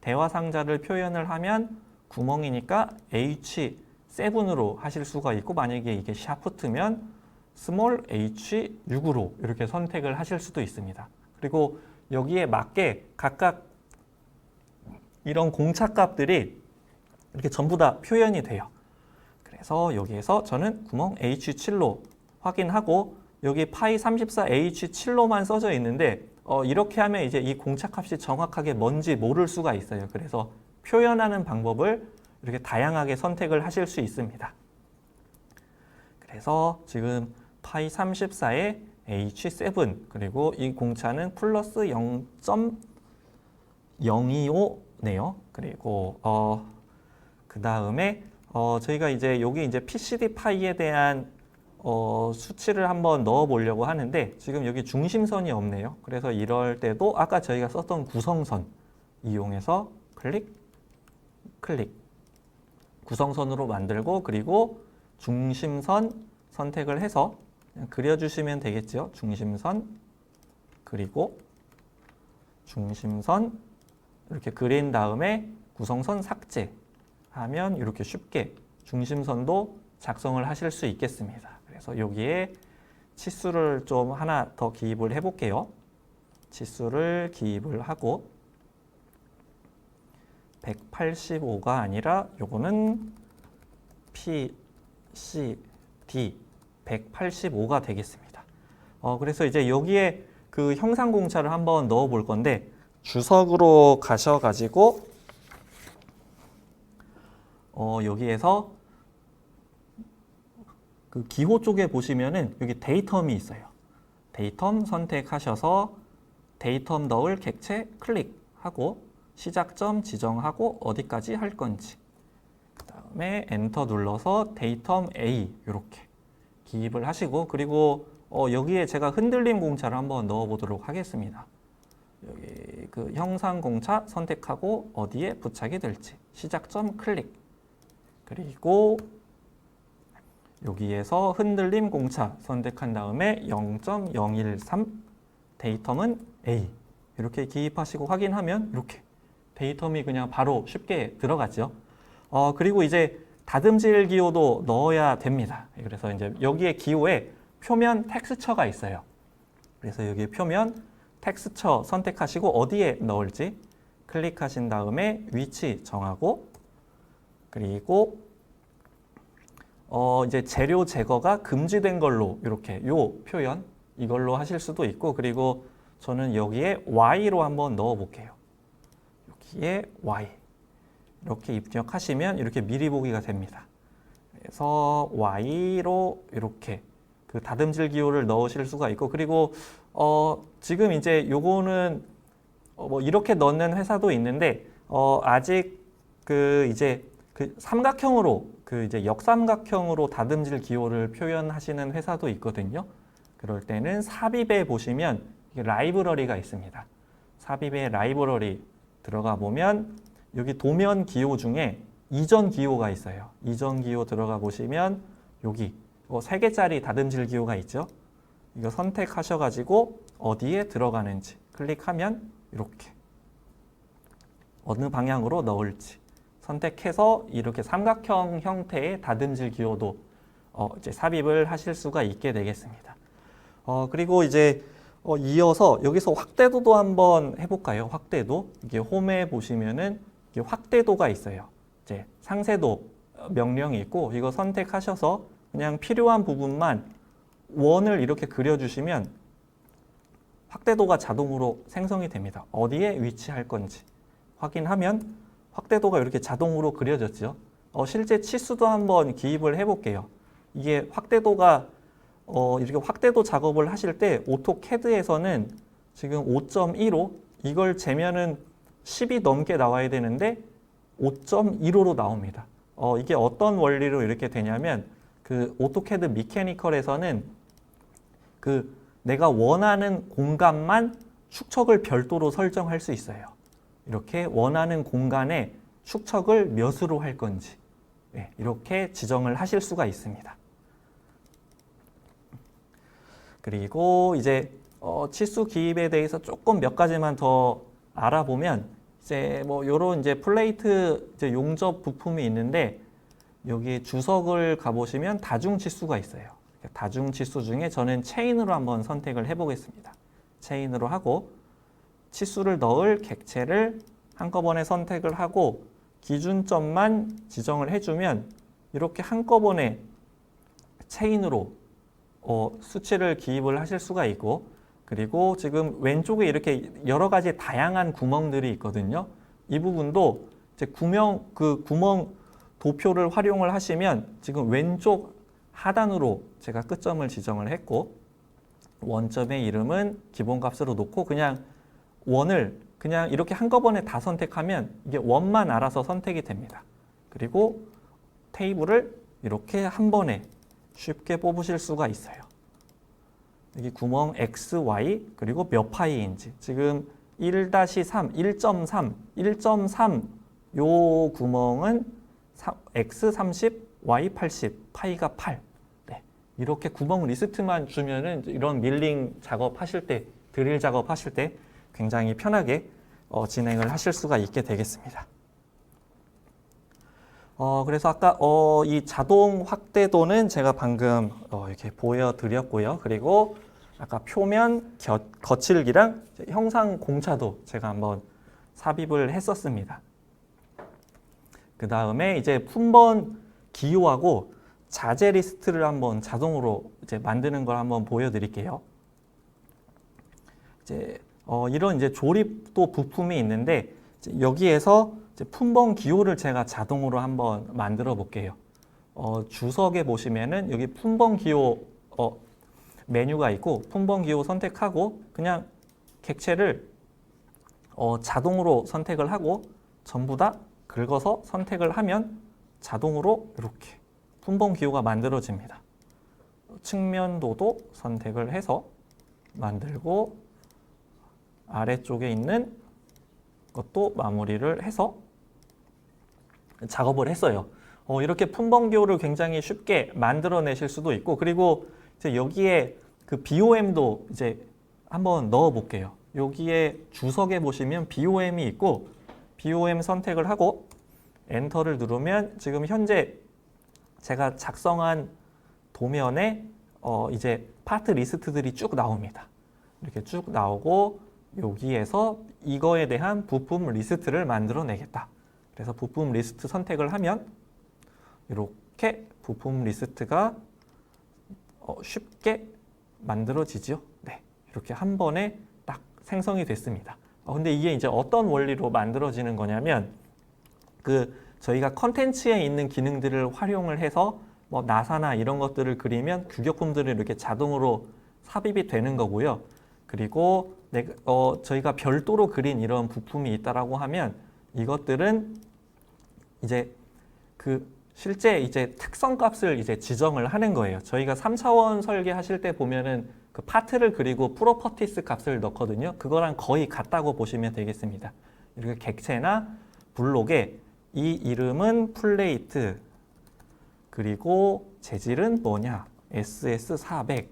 대화 상자를 표현을 하면 구멍이니까 H7으로 하실 수가 있고 만약에 이게 샤프트면 스몰 h6으로 이렇게 선택을 하실 수도 있습니다. 그리고 여기에 맞게 각각 이런 공차 값들이 이렇게 전부 다 표현이 돼요. 그래서 여기에서 저는 구멍 H7로 확인하고 여기 파이 34 H7로만 써져 있는데 이렇게 하면 이제 이 공차 값이 정확하게 뭔지 모를 수가 있어요. 그래서 표현하는 방법을 이렇게 다양하게 선택을 하실 수 있습니다. 그래서 지금 파이 34에 H7 그리고 이 공차는 플러스 0.025네요. 그리고 그 다음에 저희가 이제 여기 이제 PCD 파이에 대한 수치를 한번 넣어 보려고 하는데 지금 여기 중심선이 없네요. 그래서 이럴 때도 아까 저희가 썼던 구성선 이용해서 클릭, 클릭 구성선으로 만들고 그리고 중심선 선택을 해서 그냥 그려주시면 되겠죠. 중심선 그리고 중심선 이렇게 그린 다음에 구성선 삭제 하면 이렇게 쉽게 중심선도 작성을 하실 수 있겠습니다. 그래서 여기에 치수를 좀 하나 더 기입을 해볼게요. 치수를 기입을 하고 185가 아니라 요거는 PCD 185가 되겠습니다. 그래서 이제 여기에 그 형상 공차를 한번 넣어 볼 건데 주석으로 가셔가지고 여기에서 그 기호 쪽에 보시면은 여기 데이텀이 있어요. 데이텀 선택하셔서 데이텀 넣을 객체 클릭하고 시작점 지정하고 어디까지 할 건지 그 다음에 엔터 눌러서 데이텀 A 이렇게 기입을 하시고 그리고 여기에 제가 흔들림 공차를 한번 넣어 보도록 하겠습니다. 여기 그 형상 공차 선택하고 어디에 부착이 될지 시작점 클릭 그리고 여기에서 흔들림 공차 선택한 다음에 0.013 데이텀은 A 이렇게 기입하시고 확인하면 이렇게 데이텀이 그냥 바로 쉽게 들어가죠. 그리고 이제 다듬질 기호도 넣어야 됩니다. 그래서 이제 여기에 기호에 표면 텍스처가 있어요. 그래서 여기 표면 텍스처 선택하시고 어디에 넣을지 클릭하신 다음에 위치 정하고 그리고 이제 재료 제거가 금지된 걸로 이렇게 요 표현 이걸로 하실 수도 있고 그리고 저는 여기에 Y로 한번 넣어 볼게요. 여기에 Y 이렇게 입력하시면 이렇게 미리 보기가 됩니다. 그래서 Y로 이렇게 그 다듬질 기호를 넣으실 수가 있고 그리고 지금 이제 요거는 뭐 이렇게 넣는 회사도 있는데 아직 그 이제 그 삼각형으로 그 이제 역삼각형으로 다듬질 기호를 표현하시는 회사도 있거든요. 그럴 때는 삽입에 보시면 라이브러리가 있습니다. 삽입의 라이브러리 들어가 보면 여기 도면 기호 중에 이전 기호가 있어요. 이전 기호 들어가 보시면 여기 3개짜리 다듬질 기호가 있죠. 이거 선택하셔가지고 어디에 들어가는지 클릭하면 이렇게 어느 방향으로 넣을지 선택해서 이렇게 삼각형 형태의 다듬질 기호도 이제 삽입을 하실 수가 있게 되겠습니다. 그리고 이제 이어서 여기서 확대도도 한번 해볼까요? 확대도 이게 홈에 보시면은 이게 확대도가 있어요. 이제 상세도 명령이 있고 이거 선택하셔서 그냥 필요한 부분만 원을 이렇게 그려주시면 확대도가 자동으로 생성이 됩니다. 어디에 위치할 건지 확인하면 확대도가 이렇게 자동으로 그려졌죠. 실제 치수도 한번 기입을 해볼게요. 이게 확대도가 이렇게 확대도 작업을 하실 때 오토캐드에서는 지금 5.15 이걸 재면은 10이 넘게 나와야 되는데 5.15로 나옵니다. 이게 어떤 원리로 이렇게 되냐면 그 오토캐드 미케니컬에서는 그 내가 원하는 공간만 축척을 별도로 설정할 수 있어요. 이렇게 원하는 공간에 축척을 몇으로 할 건지 이렇게 지정을 하실 수가 있습니다. 그리고 이제 치수 기입에 대해서 조금 몇 가지만 더 알아보면 이제 뭐 요런 이제 플레이트 이제 용접 부품이 있는데 여기 주석을 가보시면 다중 치수가 있어요. 다중 치수 중에 저는 체인으로 한번 선택을 해보겠습니다. 체인으로 하고 치수를 넣을 객체를 한꺼번에 선택을 하고 기준점만 지정을 해주면 이렇게 한꺼번에 체인으로 수치를 기입을 하실 수가 있고, 그리고 지금 왼쪽에 이렇게 여러 가지 다양한 구멍들이 있거든요. 이 부분도 이제 구멍 도표를 활용을 하시면 지금 왼쪽 하단으로 제가 끝점을 지정을 했고, 원점의 이름은 기본값으로 놓고 그냥 원을 그냥 이렇게 한꺼번에 다 선택하면 이게 원만 알아서 선택이 됩니다. 그리고 테이블을 이렇게 한 번에 쉽게 뽑으실 수가 있어요. 여기 구멍 X, Y 그리고 몇 파이인지 지금 1-3, 1.3, 1.3 요 구멍은 X 30, Y 80, 파이가 8. 네. 이렇게 구멍 리스트만 주면은 이런 밀링 작업하실 때, 드릴 작업하실 때 굉장히 편하게 진행을 하실 수가 있게 되겠습니다. 그래서 아까 이 자동 확대도는 제가 방금 이렇게 보여드렸고요. 그리고 아까 표면 거칠기랑 형상 공차도 제가 한번 삽입을 했었습니다. 그 다음에 이제 품번 기호하고 자재 리스트를 한번 자동으로 이제 만드는 걸 한번 보여드릴게요. 이제 이런 이제 조립도 부품이 있는데 이제 여기에서 이제 품번 기호를 제가 자동으로 한번 만들어 볼게요. 주석에 보시면은 여기 품번 기호 메뉴가 있고 품번 기호 선택하고 그냥 객체를 자동으로 선택을 하고 전부 다 긁어서 선택을 하면 자동으로 이렇게 품번 기호가 만들어집니다. 측면도도 선택을 해서 만들고 아래쪽에 있는 것도 마무리를 해서 작업을 했어요. 이렇게 품번 기호를 굉장히 쉽게 만들어내실 수도 있고, 그리고 이제 여기에 그 BOM도 이제 한번 넣어 볼게요. 여기에 주석에 보시면 BOM이 있고 BOM 선택을 하고 엔터를 누르면 지금 현재 제가 작성한 도면에 이제 파트 리스트들이 쭉 나옵니다. 이렇게 쭉 나오고 여기에서 이거에 대한 부품 리스트를 만들어내겠다. 그래서 부품 리스트 선택을 하면 이렇게 부품 리스트가 쉽게 만들어지죠. 네, 이렇게 한 번에 딱 생성이 됐습니다. 근데 이게 이제 어떤 원리로 만들어지는 거냐면 저희가 컨텐츠에 있는 기능들을 활용을 해서 뭐 나사나 이런 것들을 그리면 규격품들이 이렇게 자동으로 삽입이 되는 거고요. 그리고 저희가 별도로 그린 이런 부품이 있다라고 하면 이것들은 이제 실제 이제 특성값을 이제 지정을 하는 거예요. 저희가 3차원 설계하실 때 보면은 그 파트를 그리고 프로퍼티스 값을 넣거든요. 그거랑 거의 같다고 보시면 되겠습니다. 이렇게 객체나 블록에 이 이름은 플레이트, 그리고 재질은 뭐냐, SS400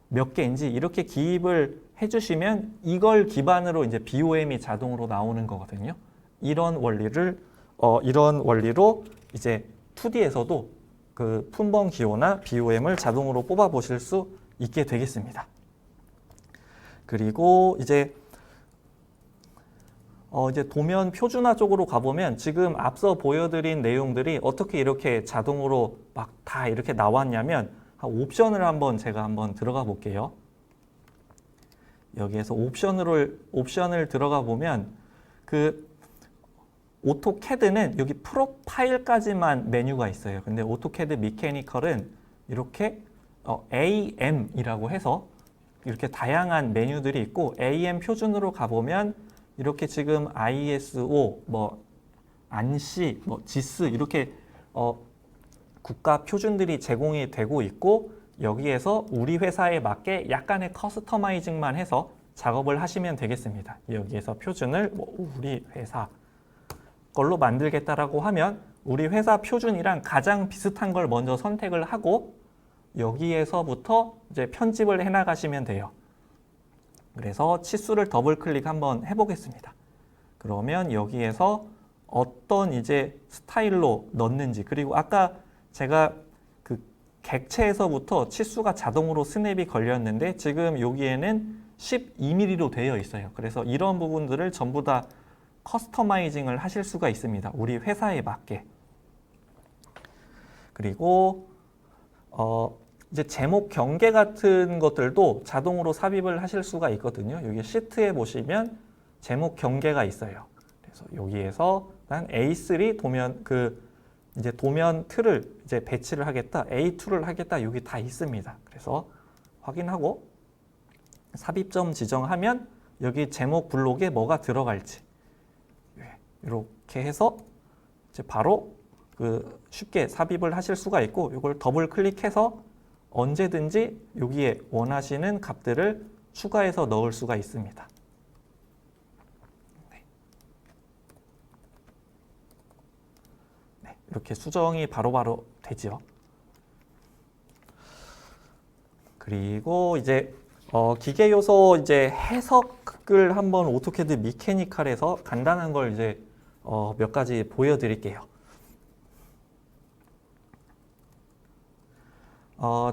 몇 개인지 이렇게 기입을 해주시면 이걸 기반으로 이제 BOM이 자동으로 나오는 거거든요. 이런 원리로 이제 2D에서도 그 품번 기호나 BOM을 자동으로 뽑아 보실 수 있게 되겠습니다. 그리고 이제 도면 표준화 쪽으로 가보면 지금 앞서 보여드린 내용들이 어떻게 이렇게 자동으로 막 다 이렇게 나왔냐면 옵션을 제가 한번 들어가 볼게요. 여기에서 옵션을 들어가 보면 오토캐드는 여기 프로파일까지만 메뉴가 있어요. 근데 오토캐드 미케니컬은 이렇게 AM이라고 해서 이렇게 다양한 메뉴들이 있고, AM 표준으로 가보면 이렇게 지금 ISO, ANSI, GIS 이렇게 국가 표준들이 제공이 되고 있고, 여기에서 우리 회사에 맞게 약간의 커스터마이징만 해서 작업을 하시면 되겠습니다. 여기에서 표준을 우리 회사 걸로 만들겠다라고 하면 우리 회사 표준이랑 가장 비슷한 걸 먼저 선택을 하고 여기에서부터 이제 편집을 해 나가시면 돼요. 그래서 치수를 더블 클릭 한번 해보겠습니다. 그러면 여기에서 어떤 이제 스타일로 넣는지, 그리고 아까 제가 그 객체에서부터 치수가 자동으로 스냅이 걸렸는데 지금 여기에는 12mm로 되어 있어요. 그래서 이런 부분들을 전부 다 커스터마이징을 하실 수가 있습니다. 우리 회사에 맞게. 그리고 이제 제목 경계 같은 것들도 자동으로 삽입을 하실 수가 있거든요. 여기 시트에 보시면 제목 경계가 있어요. 그래서 여기에서 난 A3 도면 이제 도면 틀을 이제 배치를 하겠다, A2를 하겠다, 여기 다 있습니다. 그래서 확인하고 삽입점 지정하면 여기 제목 블록에 뭐가 들어갈지 이렇게 해서 이제 바로 쉽게 삽입을 하실 수가 있고, 이걸 더블 클릭해서 언제든지 여기에 원하시는 값들을 추가해서 넣을 수가 있습니다. 네, 이렇게 수정이 바로바로 되죠. 그리고 이제 기계 요소 이제 해석을 한번 오토캐드 미케니컬에서 간단한 걸 이제 몇 가지 보여드릴게요.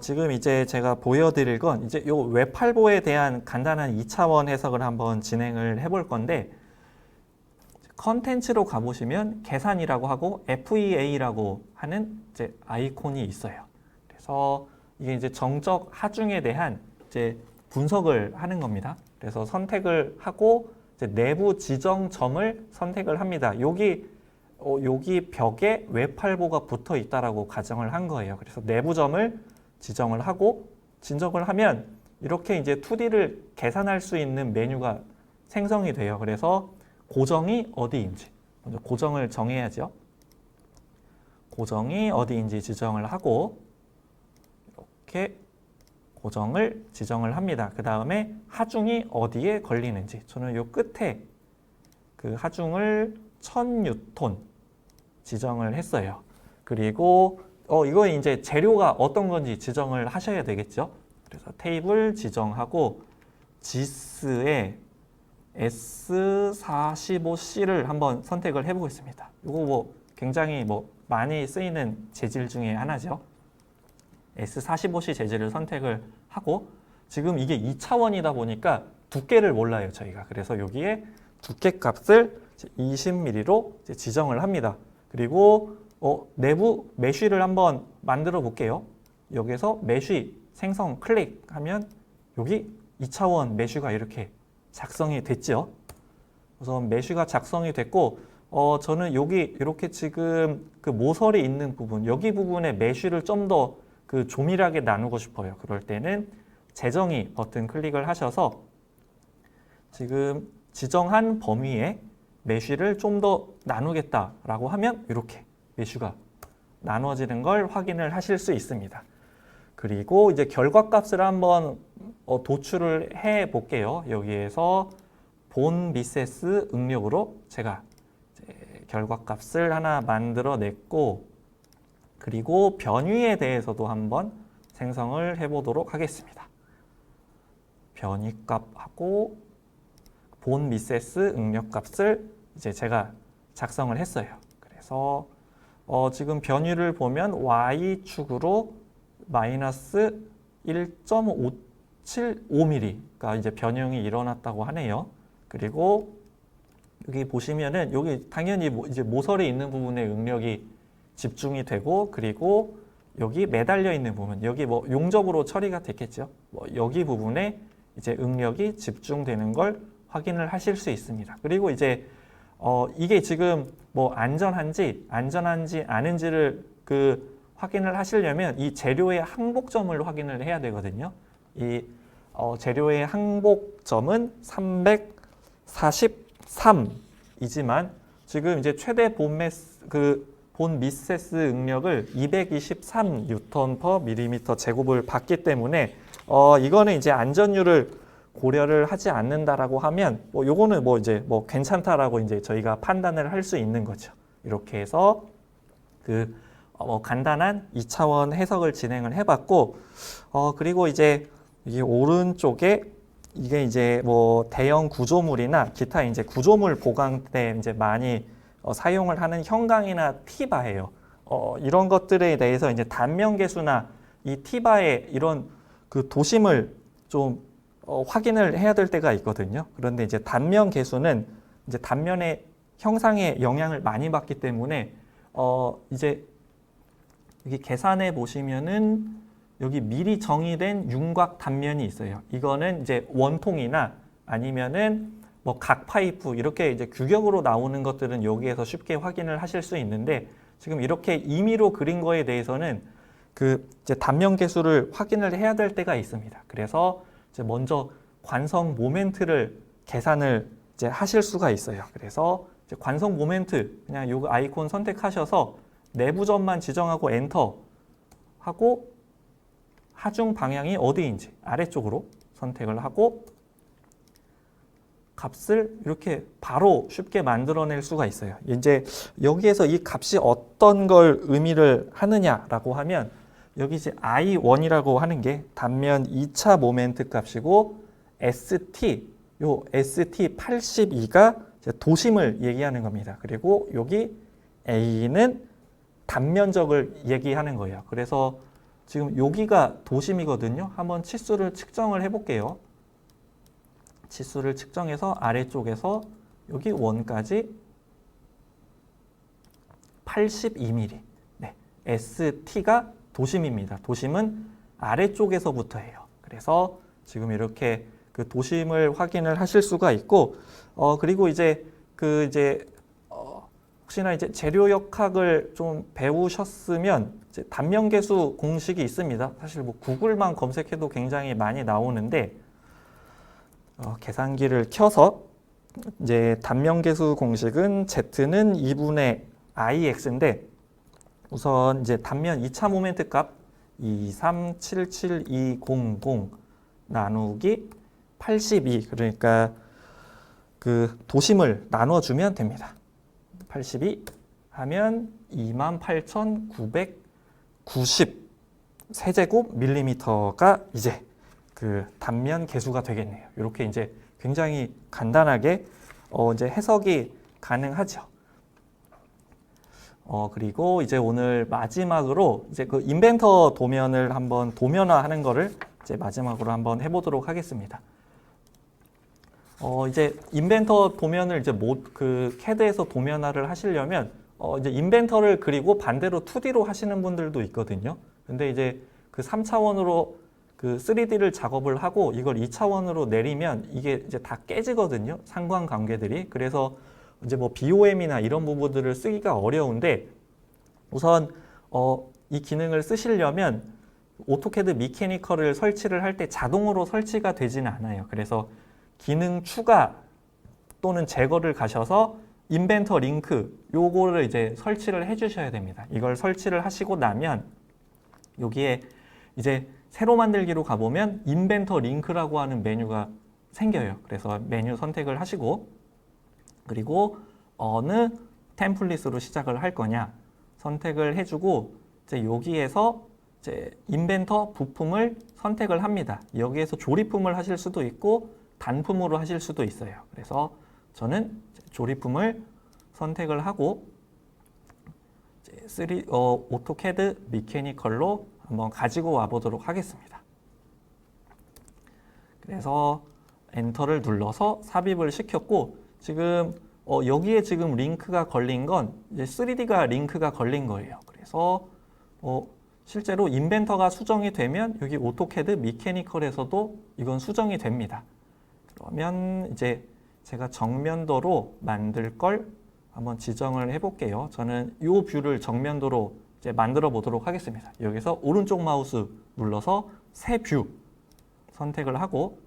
지금 이제 제가 보여드릴 건 이제 요 웹8보에 대한 간단한 2차원 해석을 한번 진행을 해볼 건데, 컨텐츠로 가보시면 계산이라고 하고 FEA라고 하는 이제 아이콘이 있어요. 그래서 이게 이제 정적 하중에 대한 이제 분석을 하는 겁니다. 그래서 선택을 하고 이제 내부 지정점을 선택을 합니다. 여기 벽에 웹8보가 붙어 있다라고 가정을 한 거예요. 그래서 내부점을 지정을 하고 진정을 하면 이렇게 이제 2D를 계산할 수 있는 메뉴가 생성이 돼요. 그래서 고정이 어디인지 먼저 고정을 정해야죠. 고정이 어디인지 지정을 하고 이렇게 고정을 지정을 합니다. 그 다음에 하중이 어디에 걸리는지, 저는 요 끝에 그 하중을 1000뉴턴 지정을 했어요. 그리고 이거 이제 재료가 어떤 건지 지정을 하셔야 되겠죠. 그래서 테이블 지정하고 GIS에 S45C를 한번 선택을 해보겠습니다. 이거 뭐 굉장히 많이 쓰이는 재질 중에 하나죠. S45C 재질을 선택을 하고, 지금 이게 2차원이다 보니까 두께를 몰라요, 저희가. 그래서 여기에 두께 값을 20mm로 지정을 합니다. 그리고 내부 메쉬를 한번 만들어 볼게요. 여기서 메쉬 생성 클릭하면 여기 2차원 메쉬가 이렇게 작성이 됐죠. 우선 메쉬가 작성이 됐고, 저는 여기 이렇게 지금 그 모서리 있는 부분, 여기 부분에 메쉬를 좀 더 조밀하게 나누고 싶어요. 그럴 때는 재정의 버튼 클릭을 하셔서 지금 지정한 범위에 메쉬를 좀 더 나누겠다라고 하면 이렇게 메쉬가 나눠지는 걸 확인을 하실 수 있습니다. 그리고 이제 결과값을 한번 도출을 해 볼게요. 여기에서 본 미세스 응력으로 제가 결과값을 하나 만들어 냈고, 그리고 변위에 대해서도 한번 생성을 해 보도록 하겠습니다. 변위값하고 본 미세스 응력값을 이제 제가 작성을 했어요. 그래서 지금 변위를 보면 Y축으로 마이너스 1.575mm가 이제 변형이 일어났다고 하네요. 그리고 여기 보시면은 여기 당연히 이제 모서리 있는 부분에 응력이 집중이 되고, 그리고 여기 매달려 있는 부분, 여기 용접으로 처리가 됐겠죠. 여기 부분에 이제 응력이 집중되는 걸 확인을 하실 수 있습니다. 그리고 이제 이게 지금 안전한지 아닌지를 확인을 하시려면 이 재료의 항복점을 확인을 해야 되거든요. 이 재료의 항복점은 343이지만 지금 이제 최대 본 미세스 응력을 223N/mm 제곱을 받기 때문에 이거는 이제 안전율을 고려를 하지 않는다라고 하면 요거는 이제 괜찮다라고 이제 저희가 판단을 할 수 있는 거죠. 이렇게 해서 간단한 2차원 해석을 진행을 해봤고, 그리고 이제 이 오른쪽에 이게 이제 뭐 대형 구조물이나 기타 이제 구조물 보강 때 이제 많이 사용을 하는 형광이나 T바예요. 이런 것들에 대해서 이제 단면 계수나 이 T바의 이런 그 도심을 좀 확인을 해야 될 때가 있거든요. 그런데 이제 단면 계수는 이제 단면의 형상에 영향을 많이 받기 때문에 이제 여기 계산해 보시면은 여기 미리 정의된 윤곽 단면이 있어요. 이거는 이제 원통이나 아니면은 뭐 각 파이프 이렇게 이제 규격으로 나오는 것들은 여기에서 쉽게 확인을 하실 수 있는데 지금 이렇게 임의로 그린 거에 대해서는 그 이제 단면 계수를 확인을 해야 될 때가 있습니다. 그래서 이제 먼저 관성 모멘트를 계산을 이제 하실 수가 있어요. 그래서 이제 관성 모멘트 그냥 요 아이콘 선택하셔서 내부점만 지정하고 엔터 하고 하중 방향이 어디인지 아래쪽으로 선택을 하고 값을 이렇게 바로 쉽게 만들어낼 수가 있어요. 이제 여기에서 이 값이 어떤 걸 의미를 하느냐라고 하면 여기 이제 I1이라고 하는 게 단면 2차 모멘트 값이고 ST, 요 ST82가 도심을 얘기하는 겁니다. 그리고 여기 A는 단면적을 얘기하는 거예요. 그래서 지금 여기가 도심이거든요. 한번 치수를 측정을 해볼게요. 치수를 측정해서 아래쪽에서 여기 원까지 82mm. 네, ST가 도심입니다. 도심은 아래쪽에서부터예요. 그래서 지금 이렇게 그 도심을 확인을 하실 수가 있고, 그리고 이제 혹시나 이제 재료역학을 좀 배우셨으면 이제 단면계수 공식이 있습니다. 사실 뭐 구글만 검색해도 굉장히 많이 나오는데 계산기를 켜서 이제 단면계수 공식은 Z는 2분의 IX인데 우선 이제 단면 2차 모멘트 값 2377200 나누기 82 그러니까 그 도심을 나눠주면 됩니다. 82 하면 28,990 세제곱 밀리미터가 이제 그 단면 계수가 되겠네요. 이렇게 이제 굉장히 간단하게 이제 해석이 가능하죠. 그리고 이제 오늘 마지막으로 이제 그 인벤터 도면을 한번 도면화하는 거를 이제 마지막으로 한번 해보도록 하겠습니다. 이제 인벤터 도면을 이제 그 CAD에서 도면화를 하시려면 이제 인벤터를 그리고 반대로 2D로 하시는 분들도 있거든요. 근데 이제 그 3차원으로 그 3D를 작업을 하고 이걸 2차원으로 내리면 이게 이제 다 깨지거든요. 상관관계들이. 그래서 이제 뭐 BOM이나 이런 부분들을 쓰기가 어려운데 우선 이 기능을 쓰시려면 오토캐드 미케니컬을 설치를 할 때 자동으로 설치가 되지는 않아요. 그래서 기능 추가 또는 제거를 가셔서 인벤터 링크 요거를 이제 설치를 해 주셔야 됩니다. 이걸 설치를 하시고 나면 여기에 이제 새로 만들기로 가보면 인벤터 링크라고 하는 메뉴가 생겨요. 그래서 메뉴 선택을 하시고 그리고 어느 템플릿으로 시작을 할 거냐 선택을 해주고 이제 여기에서 이제 인벤터 부품을 선택을 합니다. 여기에서 조립품을 하실 수도 있고 단품으로 하실 수도 있어요. 그래서 저는 조립품을 선택을 하고 오토캐드 미케니컬로 한번 가지고 와 보도록 하겠습니다. 그래서 엔터를 눌러서 삽입을 시켰고 지금 여기에 지금 링크가 걸린 건 이제 3D가 링크가 걸린 거예요. 그래서 실제로 인벤터가 수정이 되면 여기 오토캐드 미케니컬에서도 이건 수정이 됩니다. 그러면 이제 제가 정면도로 만들 걸 한번 지정을 해볼게요. 저는 이 뷰를 정면도로 이제 만들어 보도록 하겠습니다. 여기서 오른쪽 마우스 눌러서 새 뷰 선택을 하고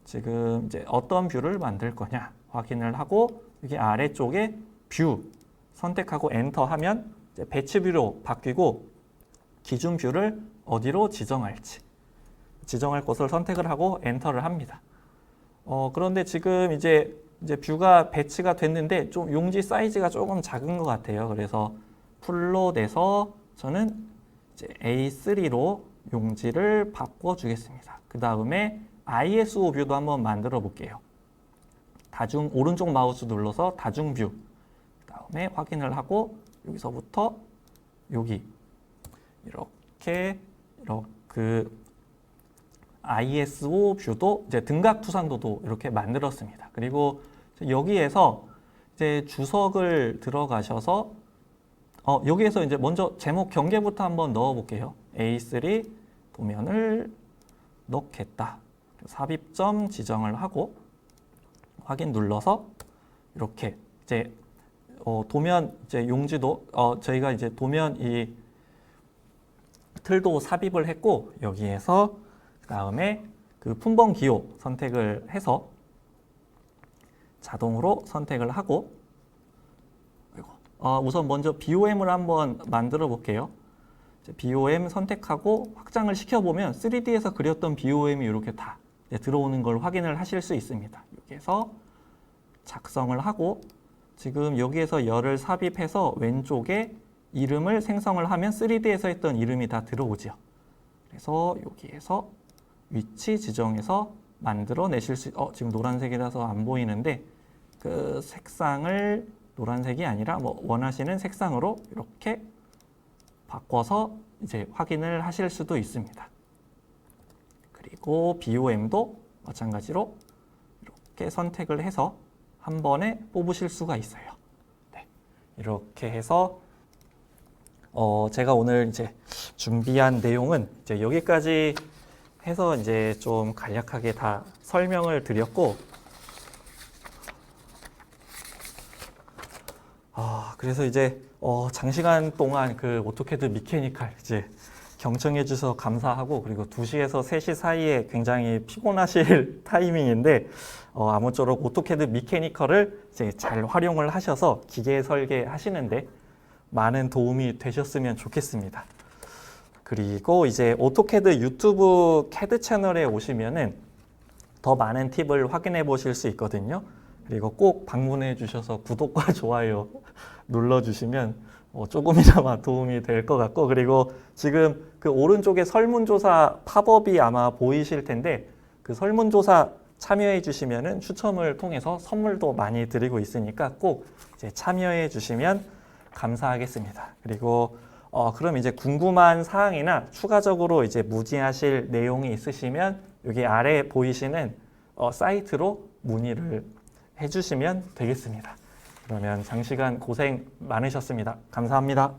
지금 이제 어떤 뷰를 만들 거냐 확인을 하고 여기 아래쪽에 뷰 선택하고 엔터 하면 이제 배치 뷰로 바뀌고 기준 뷰를 어디로 지정할지 지정할 곳을 선택을 하고 엔터를 합니다. 그런데 지금 이제 뷰가 배치가 됐는데 좀 용지 사이즈가 조금 작은 것 같아요. 그래서 풀로 내서 저는 이제 A3로 용지를 바꿔주겠습니다. 그 다음에 ISO 뷰도 한번 만들어 볼게요. 오른쪽 마우스 눌러서 다중 뷰. 그 다음에 확인을 하고 여기서부터 여기 이렇게 그 ISO 뷰도 이제 등각 투상도도 이렇게 만들었습니다. 그리고 여기에서 이제 주석을 들어가셔서 여기에서 이제 먼저 제목 경계부터 한번 넣어 볼게요. A3 도면을 넣겠다. 삽입점 지정을 하고 확인 눌러서 이렇게 이제 도면 이제 용지도 저희가 이제 도면 이 틀도 삽입을 했고 여기에서 그 다음에 그 품번 기호 선택을 해서 자동으로 선택을 하고 우선 먼저 BOM을 한번 만들어 볼게요. BOM 선택하고 확장을 시켜보면 3D에서 그렸던 BOM이 이렇게 다 들어오는 걸 확인을 하실 수 있습니다. 여기에서 작성을 하고 지금 여기에서 열을 삽입해서 왼쪽에 이름을 생성을 하면 3D에서 했던 이름이 다 들어오죠. 그래서 여기에서 위치 지정해서 만들어 내실 수 지금 노란색이라서 안 보이는데 그 색상을 노란색이 아니라 뭐 원하시는 색상으로 이렇게 바꿔서 이제 확인을 하실 수도 있습니다. 그리고 BOM도 마찬가지로 이렇게 선택을 해서 한 번에 뽑으실 수가 있어요. 네, 이렇게 해서 제가 오늘 이제 준비한 내용은 이제 여기까지 해서 이제 좀 간략하게 다 설명을 드렸고, 그래서 이제 장시간 동안 그 오토캐드 미케니컬 이제 경청해 주셔서 감사하고, 그리고 2시에서 3시 사이에 굉장히 피곤하실 타이밍인데 아무쪼록 오토캐드 미케니컬을 이제 잘 활용을 하셔서 기계 설계 하시는데 많은 도움이 되셨으면 좋겠습니다. 그리고 이제 오토캐드 유튜브 캐드 채널에 오시면은 더 많은 팁을 확인해 보실 수 있거든요. 그리고 꼭 방문해 주셔서 구독과 좋아요 눌러주시면 조금이나마 도움이 될 것 같고, 그리고 지금 그 오른쪽에 설문조사 팝업이 아마 보이실 텐데 그 설문조사 참여해 주시면은 추첨을 통해서 선물도 많이 드리고 있으니까 꼭 이제 참여해 주시면 감사하겠습니다. 그리고 그럼 이제 궁금한 사항이나 추가적으로 이제 문의하실 내용이 있으시면 여기 아래 보이시는 사이트로 문의를 해주시면 되겠습니다. 그러면 장시간 고생 많으셨습니다. 감사합니다.